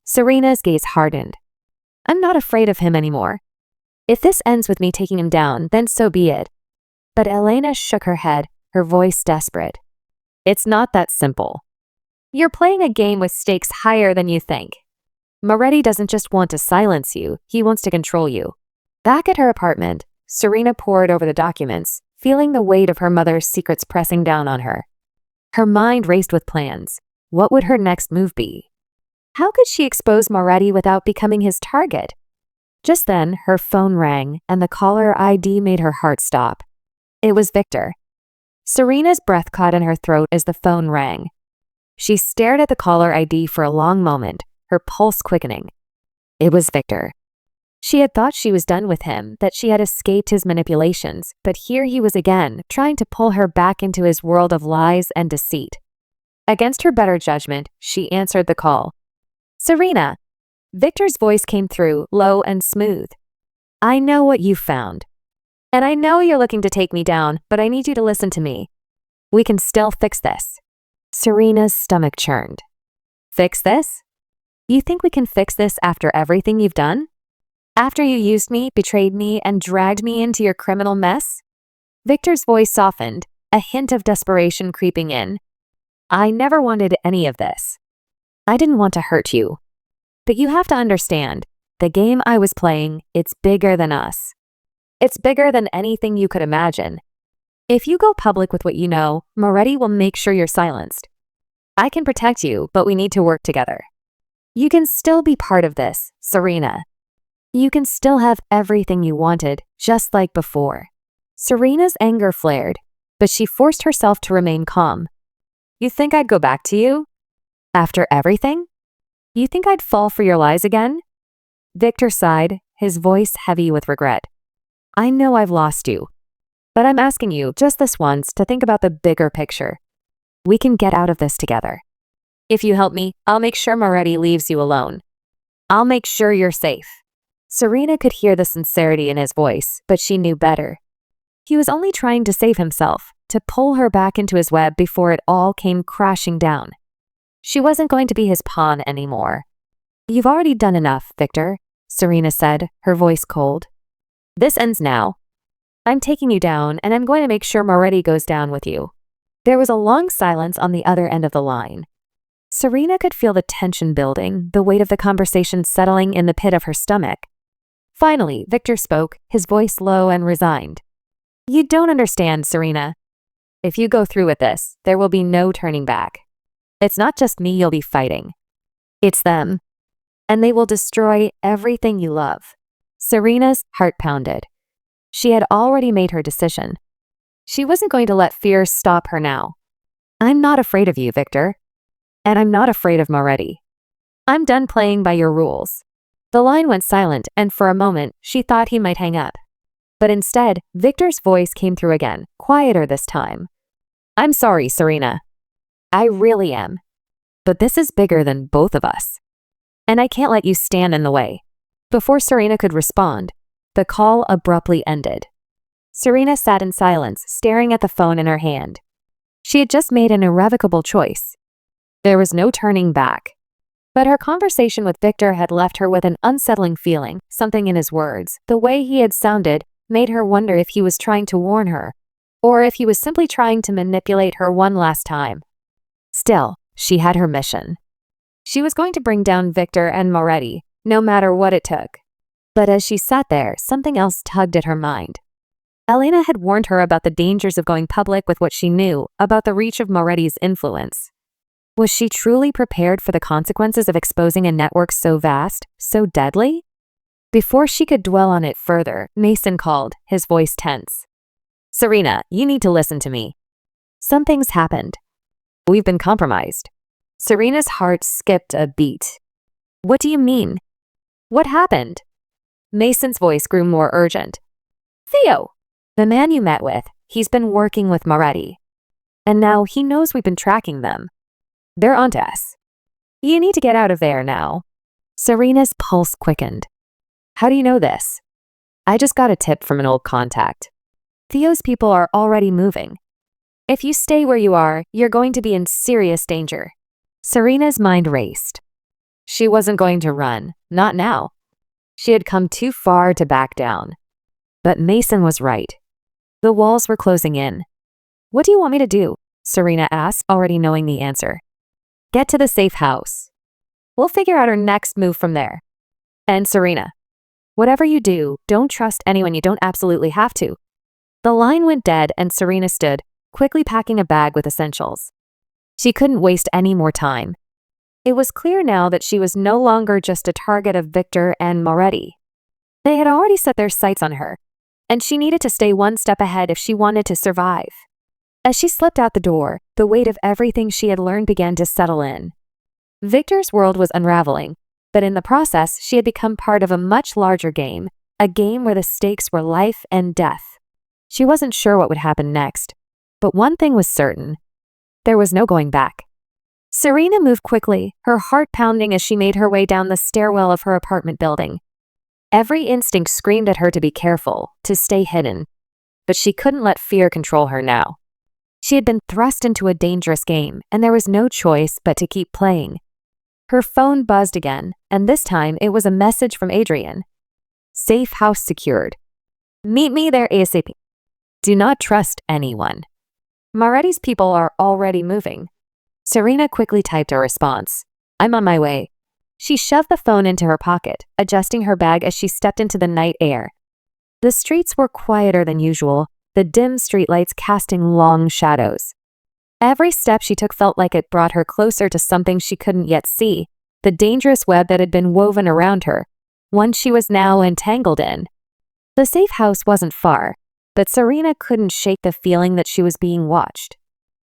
Serena's gaze hardened. I'm not afraid of him anymore. If this ends with me taking him down, then so be it. But Elena shook her head, her voice desperate. It's not that simple. You're playing a game with stakes higher than you think. Moretti doesn't just want to silence you, he wants to control you. Back at her apartment, Serena pored over the documents, feeling the weight of her mother's secrets pressing down on her. Her mind raced with plans. What would her next move be? How could she expose Moretti without becoming his target? Just then, her phone rang, and the caller ID made her heart stop. It was Victor. Serena's breath caught in her throat as the phone rang. She stared at the caller ID for a long moment, her pulse quickening. It was Victor. She had thought she was done with him, that she had escaped his manipulations, but here he was again, trying to pull her back into his world of lies and deceit. Against her better judgment, she answered the call. Serena. Victor's voice came through, low and smooth. I know what you found. And I know you're looking to take me down, but I need you to listen to me. We can still fix this. Serena's stomach churned. Fix this? You think we can fix this after everything you've done? After you used me, betrayed me, and dragged me into your criminal mess? Victor's voice softened, a hint of desperation creeping in. I never wanted any of this. I didn't want to hurt you. But you have to understand, the game I was playing, it's bigger than us. It's bigger than anything you could imagine. If you go public with what you know, Moretti will make sure you're silenced. I can protect you, but we need to work together. You can still be part of this, Serena. You can still have everything you wanted, just like before. Serena's anger flared, but she forced herself to remain calm. You think I'd go back to you? After everything? You think I'd fall for your lies again? Victor sighed, his voice heavy with regret. I know I've lost you, but I'm asking you just this once to think about the bigger picture. We can get out of this together. If you help me, I'll make sure Moretti leaves you alone. I'll make sure you're safe. Serena could hear the sincerity in his voice, but she knew better. He was only trying to save himself, to pull her back into his web before it all came crashing down. She wasn't going to be his pawn anymore. You've already done enough, Victor, Serena said, her voice cold. This ends now. I'm taking you down, and I'm going to make sure Moretti goes down with you. There was a long silence on the other end of the line. Serena could feel the tension building, the weight of the conversation settling in the pit of her stomach. Finally, Victor spoke, his voice low and resigned. You don't understand, Serena. If you go through with this, there will be no turning back. It's not just me you'll be fighting. It's them. And they will destroy everything you love. Serena's heart pounded. She had already made her decision. She wasn't going to let fear stop her now. I'm not afraid of you, Victor. And I'm not afraid of Moretti. I'm done playing by your rules. The line went silent, and for a moment, she thought he might hang up. But instead, Victor's voice came through again, quieter this time. I'm sorry, Serena. I really am. But this is bigger than both of us. And I can't let you stand in the way. Before Serena could respond, the call abruptly ended. Serena sat in silence, staring at the phone in her hand. She had just made an irrevocable choice. There was no turning back. But her conversation with Victor had left her with an unsettling feeling. Something in his words, the way he had sounded, made her wonder if he was trying to warn her, or if he was simply trying to manipulate her one last time. Still, she had her mission. She was going to bring down Victor and Moretti, no matter what it took. But as she sat there, something else tugged at her mind. Elena had warned her about the dangers of going public with what she knew about the reach of Moretti's influence. Was she truly prepared for the consequences of exposing a network so vast, so deadly? Before she could dwell on it further, Mason called, his voice tense. Serena, you need to listen to me. Something's happened. We've been compromised. Serena's heart skipped a beat. What do you mean? What happened? Mason's voice grew more urgent. Theo, the man you met with, he's been working with Moretti. And now he knows we've been tracking them. They're onto us. You need to get out of there now. Serena's pulse quickened. How do you know this? I just got a tip from an old contact. Theo's people are already moving. If you stay where you are, you're going to be in serious danger. Serena's mind raced. She wasn't going to run, not now. She had come too far to back down. But Mason was right. The walls were closing in. What do you want me to do? Serena asked, already knowing the answer. Get to the safe house. We'll figure out our next move from there. And Serena, whatever you do, don't trust anyone you don't absolutely have to. The line went dead and Serena stood, quickly packing a bag with essentials. She couldn't waste any more time. It was clear now that she was no longer just a target of Victor and Moretti. They had already set their sights on her, and she needed to stay one step ahead if she wanted to survive. As she slipped out the door, the weight of everything she had learned began to settle in. Victor's world was unraveling, but in the process, she had become part of a much larger game, a game where the stakes were life and death. She wasn't sure what would happen next, but one thing was certain. There was no going back. Serena moved quickly, her heart pounding as she made her way down the stairwell of her apartment building. Every instinct screamed at her to be careful, to stay hidden. But she couldn't let fear control her now. She had been thrust into a dangerous game, and there was no choice but to keep playing. Her phone buzzed again, and this time it was a message from Adrian. Safe house secured. Meet me there ASAP. Do not trust anyone. Moretti's people are already moving. Serena quickly typed a response. I'm on my way. She shoved the phone into her pocket, adjusting her bag as she stepped into the night air. The streets were quieter than usual, the dim streetlights casting long shadows. Every step she took felt like it brought her closer to something she couldn't yet see, the dangerous web that had been woven around her, one she was now entangled in. The safe house wasn't far, but Serena couldn't shake the feeling that she was being watched.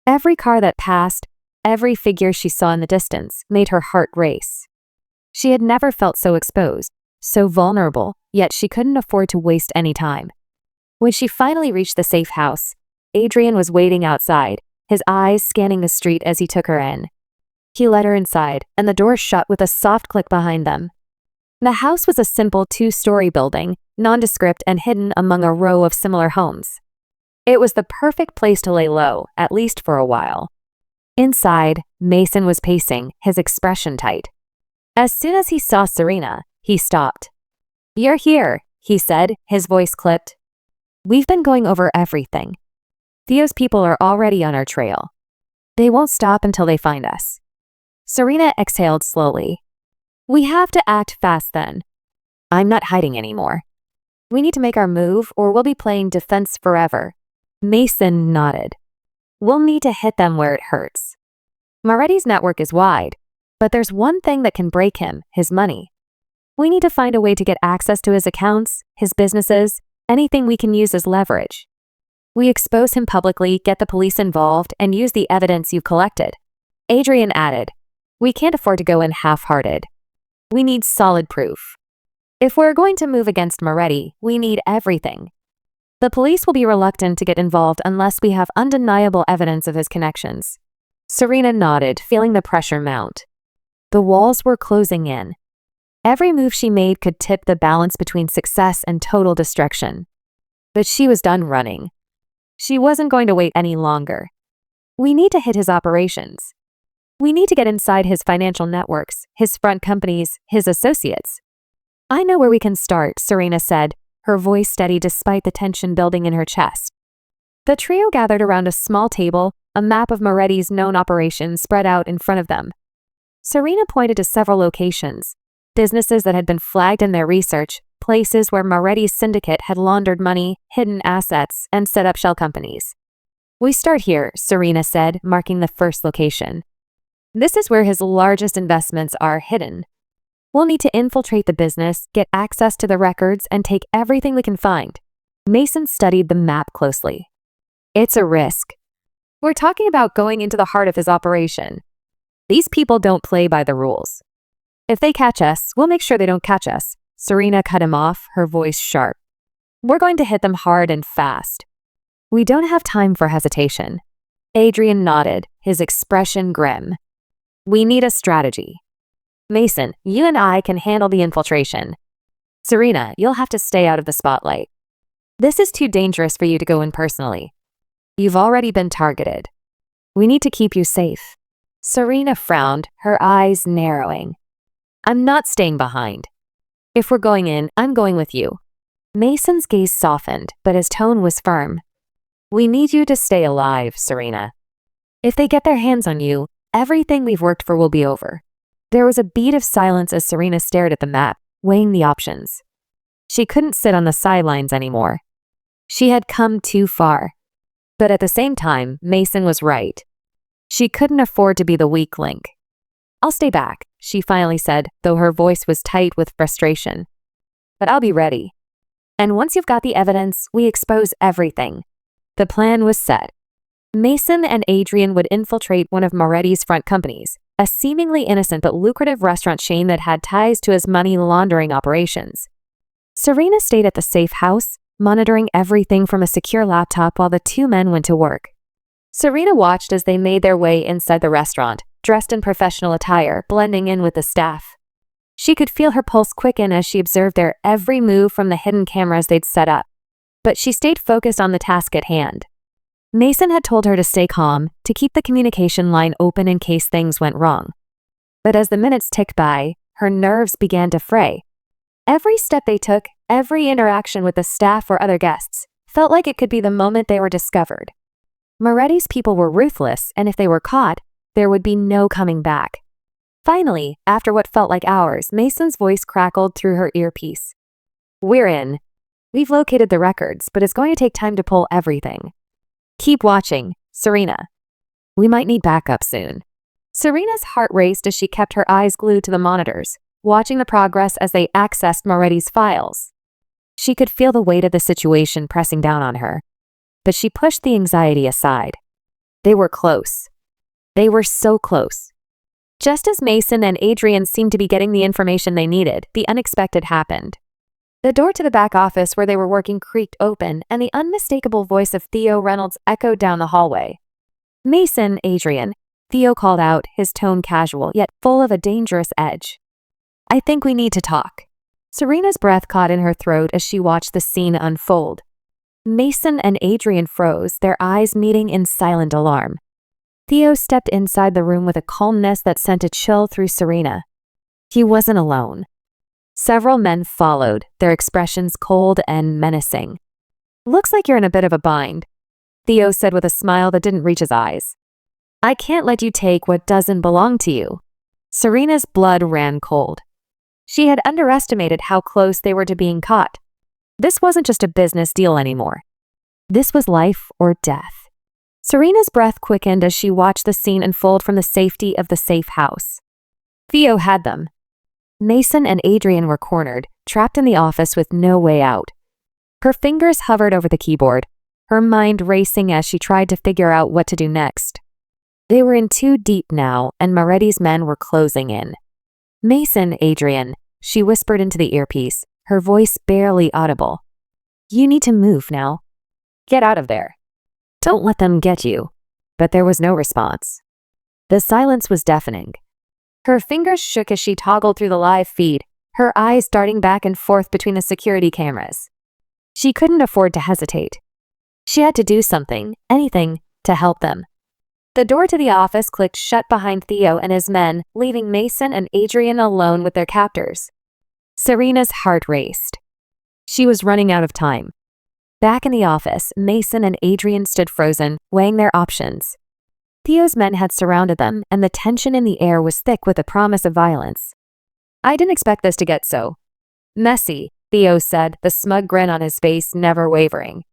Every car that passed, every figure she saw in the distance, made her heart race. She had never felt so exposed, so vulnerable, yet she couldn't afford to waste any time. When she finally reached the safe house, Adrian was waiting outside, his eyes scanning the street as he took her in. He led her inside, and the door shut with a soft click behind them. The house was a simple 2-story building, nondescript and hidden among a row of similar homes. It was the perfect place to lay low, at least for a while. Inside, Mason was pacing, his expression tight. As soon as he saw Serena, he stopped. You're here, he said, his voice clipped. We've been going over everything. Theo's people are already on our trail. They won't stop until they find us. Serena exhaled slowly. We have to act fast then. I'm not hiding anymore. We need to make our move or we'll be playing defense forever. Mason nodded. We'll need to hit them where it hurts. Moretti's network is wide, but there's one thing that can break him, his money. We need to find a way to get access to his accounts, his businesses, anything we can use as leverage. We expose him publicly, get the police involved, and use the evidence you've collected. Adrian added, we can't afford to go in half-hearted. We need solid proof. If we're going to move against Moretti, we need everything. The police will be reluctant to get involved unless we have undeniable evidence of his connections. Serena nodded, feeling the pressure mount. The walls were closing in. Every move she made could tip the balance between success and total destruction. But she was done running. She wasn't going to wait any longer. We need to hit his operations. We need to get inside his financial networks, his front companies, his associates. I know where we can start, Serena said, her voice steady despite the tension building in her chest. The trio gathered around a small table, a map of Moretti's known operations spread out in front of them. Serena pointed to several locations, businesses that had been flagged in their research, places where Moretti's syndicate had laundered money, hidden assets, and set up shell companies. We start here, Serena said, marking the first location. This is where his largest investments are hidden. We'll need to infiltrate the business, get access to the records, and take everything we can find. Mason studied the map closely. It's a risk. We're talking about going into the heart of his operation. These people don't play by the rules. If they catch us, we'll make sure they don't catch us. Serena cut him off, her voice sharp. We're going to hit them hard and fast. We don't have time for hesitation. Adrian nodded, his expression grim. We need a strategy. Mason, you and I can handle the infiltration. Serena, you'll have to stay out of the spotlight. This is too dangerous for you to go in personally. You've already been targeted. We need to keep you safe." Serena frowned, her eyes narrowing. "I'm not staying behind. If we're going in, I'm going with you." Mason's gaze softened, but his tone was firm. "We need you to stay alive, Serena. If they get their hands on you, everything we've worked for will be over." There was a beat of silence as Serena stared at the map, weighing the options. She couldn't sit on the sidelines anymore. She had come too far. But at the same time, Mason was right. She couldn't afford to be the weak link. "I'll stay back," she finally said, though her voice was tight with frustration. "But I'll be ready. And once you've got the evidence, we expose everything." The plan was set. Mason and Adrian would infiltrate one of Moretti's front companies, a seemingly innocent but lucrative restaurant chain that had ties to his money laundering operations. Serena stayed at the safe house, monitoring everything from a secure laptop while the two men went to work. Serena watched as they made their way inside the restaurant, dressed in professional attire, blending in with the staff. She could feel her pulse quicken as she observed their every move from the hidden cameras they'd set up. But she stayed focused on the task at hand. Mason had told her to stay calm, to keep the communication line open in case things went wrong. But as the minutes ticked by, her nerves began to fray. Every step they took, every interaction with the staff or other guests, felt like it could be the moment they were discovered. Moretti's people were ruthless, and if they were caught, there would be no coming back. Finally, after what felt like hours, Mason's voice crackled through her earpiece. "We're in. We've located the records, but it's going to take time to pull everything. Keep watching, Serena. We might need backup soon." Serena's heart raced as she kept her eyes glued to the monitors, watching the progress as they accessed Moretti's files. She could feel the weight of the situation pressing down on her, but she pushed the anxiety aside. They were close. They were so close. Just as Mason and Adrian seemed to be getting the information they needed, the unexpected happened. The door to the back office where they were working creaked open, and the unmistakable voice of Theo Reynolds echoed down the hallway. "Mason, Adrian," Theo called out, his tone casual, yet full of a dangerous edge. "I think we need to talk." Serena's breath caught in her throat as she watched the scene unfold. Mason and Adrian froze, their eyes meeting in silent alarm. Theo stepped inside the room with a calmness that sent a chill through Serena. He wasn't alone. Several men followed, their expressions cold and menacing. "Looks like you're in a bit of a bind," Theo said with a smile that didn't reach his eyes. "I can't let you take what doesn't belong to you." Serena's blood ran cold. She had underestimated how close they were to being caught. This wasn't just a business deal anymore. This was life or death. Serena's breath quickened as she watched the scene unfold from the safety of the safe house. Theo had them. Mason and Adrian were cornered, trapped in the office with no way out. Her fingers hovered over the keyboard, her mind racing as she tried to figure out what to do next. They were in too deep now, and Moretti's men were closing in. "Mason, Adrian," she whispered into the earpiece, her voice barely audible. "You need to move now. Get out of there. Don't let them get you." But there was no response. The silence was deafening. Her fingers shook as she toggled through the live feed, her eyes darting back and forth between the security cameras. She couldn't afford to hesitate. She had to do something, anything, to help them. The door to the office clicked shut behind Theo and his men, leaving Mason and Adrian alone with their captors. Serena's heart raced. She was running out of time. Back in the office, Mason and Adrian stood frozen, weighing their options. Theo's men had surrounded them, and the tension in the air was thick with the promise of violence. "I didn't expect this to get so messy," Theo said, the smug grin on his face never wavering.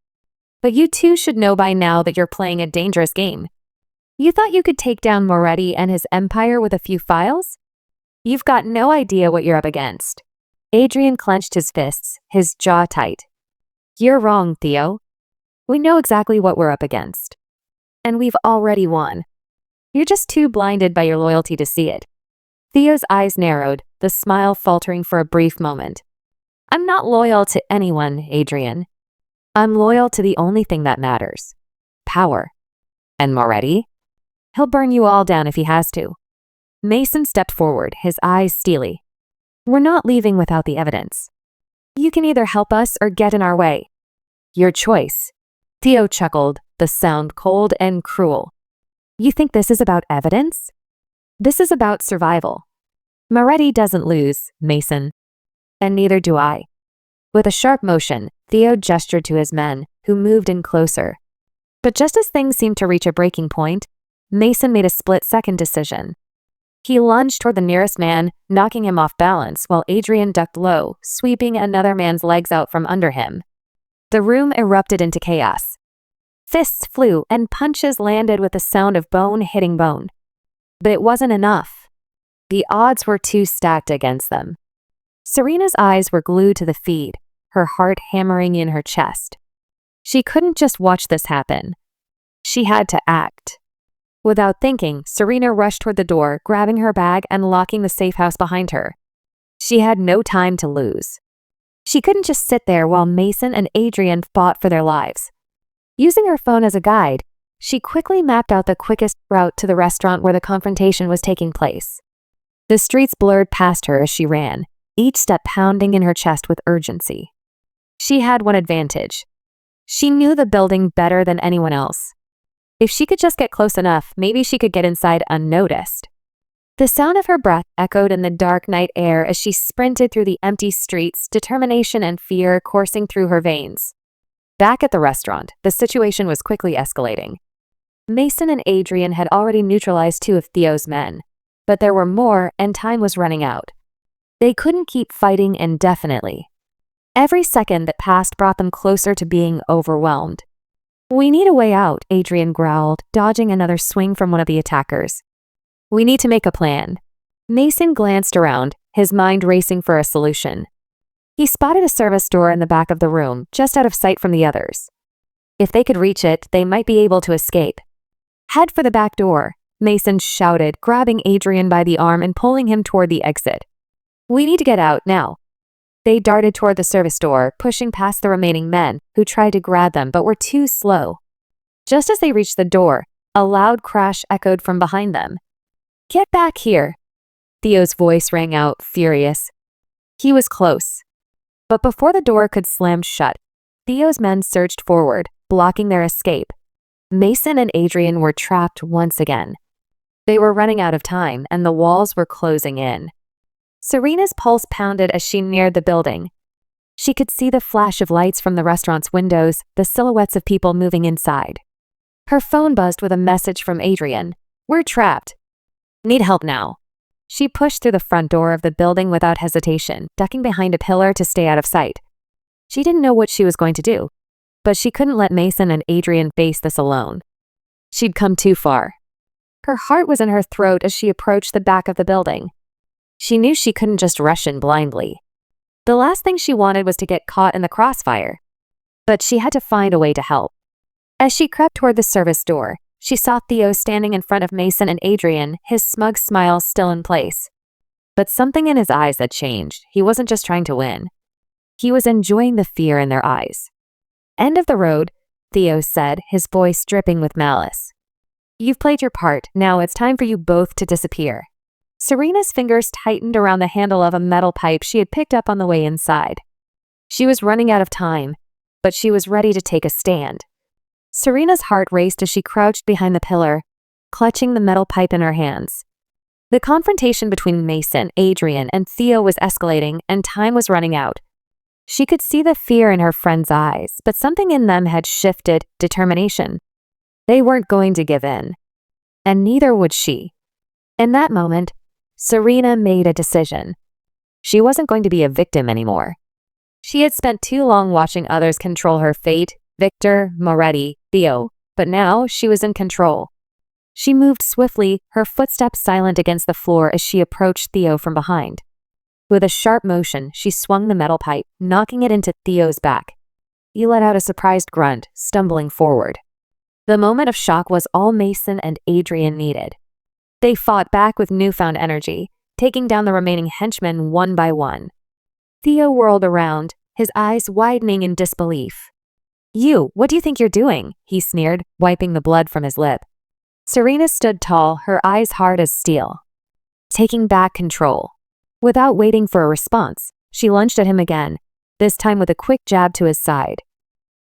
"But you two should know by now that you're playing a dangerous game. You thought you could take down Moretti and his empire with a few files? You've got no idea what you're up against." Adrian clenched his fists, his jaw tight. "You're wrong, Theo. We know exactly what we're up against. And we've already won. You're just too blinded by your loyalty to see it." Theo's eyes narrowed, the smile faltering for a brief moment. "I'm not loyal to anyone, Adrian. I'm loyal to the only thing that matters. Power. And Moretti? He'll burn you all down if he has to." Mason stepped forward, his eyes steely. "We're not leaving without the evidence. You can either help us or get in our way. Your choice." Theo chuckled, the sound cold and cruel. You think this is about evidence? This is about survival. Moretti doesn't lose, Mason. And neither do I. With a sharp motion, Theo gestured to his men, who moved in closer. But just as things seemed to reach a breaking point, Mason made a split-second decision. He lunged toward the nearest man, knocking him off balance, while Adrian ducked low, sweeping another man's legs out from under him. The room erupted into chaos. Fists flew and punches landed with the sound of bone hitting bone. But it wasn't enough. The odds were too stacked against them. Serena's eyes were glued to the feed, her heart hammering in her chest. She couldn't just watch this happen. She had to act. Without thinking, Serena rushed toward the door, grabbing her bag and locking the safe house behind her. She had no time to lose. She couldn't just sit there while Mason and Adrian fought for their lives. Using her phone as a guide, she quickly mapped out the quickest route to the restaurant where the confrontation was taking place. The streets blurred past her as she ran, each step pounding in her chest with urgency. She had one advantage. She knew the building better than anyone else. If she could just get close enough, maybe she could get inside unnoticed. The sound of her breath echoed in the dark night air as she sprinted through the empty streets, determination and fear coursing through her veins. Back at the restaurant, the situation was quickly escalating. Mason and Adrian had already neutralized 2 of Theo's men, but there were more and time was running out. They couldn't keep fighting indefinitely. Every second that passed brought them closer to being overwhelmed. "We need a way out," Adrian growled, dodging another swing from one of the attackers. "We need to make a plan." Mason glanced around, his mind racing for a solution. He spotted a service door in the back of the room, just out of sight from the others. If they could reach it, they might be able to escape. "Head for the back door," Mason shouted, grabbing Adrian by the arm and pulling him toward the exit. "We need to get out now." They darted toward the service door, pushing past the remaining men, who tried to grab them but were too slow. Just as they reached the door, a loud crash echoed from behind them. "Get back here!" Theo's voice rang out, furious. He was close. But before the door could slam shut, Theo's men surged forward, blocking their escape. Mason and Adrian were trapped once again. They were running out of time, and the walls were closing in. Serena's pulse pounded as she neared the building. She could see the flash of lights from the restaurant's windows, the silhouettes of people moving inside. Her phone buzzed with a message from Adrian. "We're trapped. Need help now." She pushed through the front door of the building without hesitation, ducking behind a pillar to stay out of sight. She didn't know what she was going to do, but she couldn't let Mason and Adrian face this alone. She'd come too far. Her heart was in her throat as she approached the back of the building. She knew she couldn't just rush in blindly. The last thing she wanted was to get caught in the crossfire. But she had to find a way to help. As she crept toward the service door, she saw Theo standing in front of Mason and Adrian, his smug smile still in place. But something in his eyes had changed. He wasn't just trying to win. He was enjoying the fear in their eyes. "End of the road," Theo said, his voice dripping with malice. "You've played your part. Now it's time for you both to disappear." Serena's fingers tightened around the handle of a metal pipe she had picked up on the way inside. She was running out of time, but she was ready to take a stand. Serena's heart raced as she crouched behind the pillar, clutching the metal pipe in her hands. The confrontation between Mason, Adrian, and Theo was escalating, and time was running out. She could see the fear in her friend's eyes, but something in them had shifted, determination. They weren't going to give in. And neither would she. In that moment, Serena made a decision. She wasn't going to be a victim anymore. She had spent too long watching others control her fate, Victor, Moretti, Theo, but now she was in control. She moved swiftly, her footsteps silent against the floor as she approached Theo from behind. With a sharp motion, she swung the metal pipe, knocking it into Theo's back. He let out a surprised grunt, stumbling forward. The moment of shock was all Mason and Adrian needed. They fought back with newfound energy, taking down the remaining henchmen one by one. Theo whirled around, his eyes widening in disbelief. "You, what do you think you're doing?" he sneered, wiping the blood from his lip. Serena stood tall, her eyes hard as steel. Taking back control. Without waiting for a response, she lunged at him again, this time with a quick jab to his side.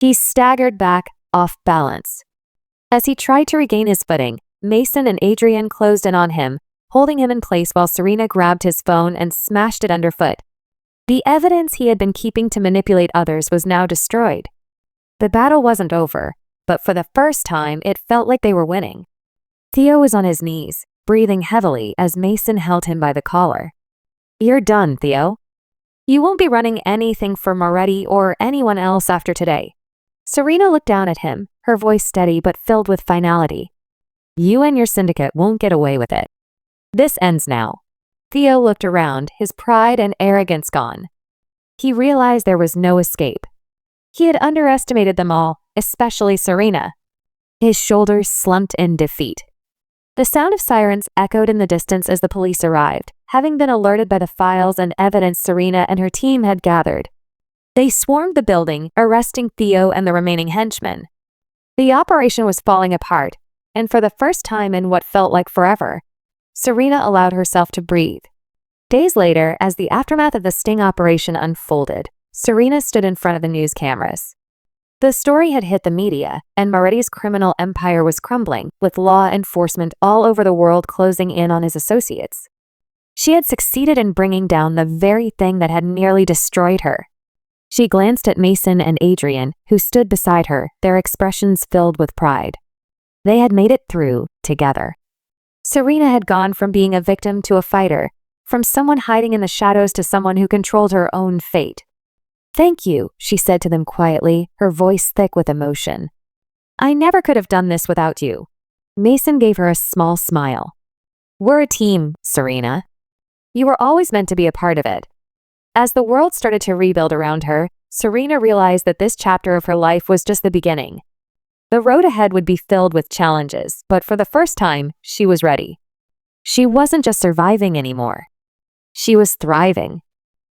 He staggered back, off balance. As he tried to regain his footing, Mason and Adrian closed in on him, holding him in place while Serena grabbed his phone and smashed it underfoot. The evidence he had been keeping to manipulate others was now destroyed. The battle wasn't over, but for the first time, it felt like they were winning. Theo was on his knees, breathing heavily as Mason held him by the collar. "You're done, Theo. You won't be running anything for Moretti or anyone else after today." Serena looked down at him, her voice steady but filled with finality. "You and your syndicate won't get away with it. This ends now." Theo looked around, his pride and arrogance gone. He realized there was no escape. He had underestimated them all, especially Serena. His shoulders slumped in defeat. The sound of sirens echoed in the distance as the police arrived, having been alerted by the files and evidence Serena and her team had gathered. They swarmed the building, arresting Theo and the remaining henchmen. The operation was falling apart, and for the first time in what felt like forever, Serena allowed herself to breathe. Days later, as the aftermath of the sting operation unfolded, Serena stood in front of the news cameras. The story had hit the media, and Moretti's criminal empire was crumbling, with law enforcement all over the world closing in on his associates. She had succeeded in bringing down the very thing that had nearly destroyed her. She glanced at Mason and Adrian, who stood beside her, their expressions filled with pride. They had made it through, together. Serena had gone from being a victim to a fighter, from someone hiding in the shadows to someone who controlled her own fate. "Thank you," she said to them quietly, her voice thick with emotion. "I never could have done this without you." Mason gave her a small smile. "We're a team, Serena. You were always meant to be a part of it." As the world started to rebuild around her, Serena realized that this chapter of her life was just the beginning. The road ahead would be filled with challenges, but for the first time, she was ready. She wasn't just surviving anymore. She was thriving.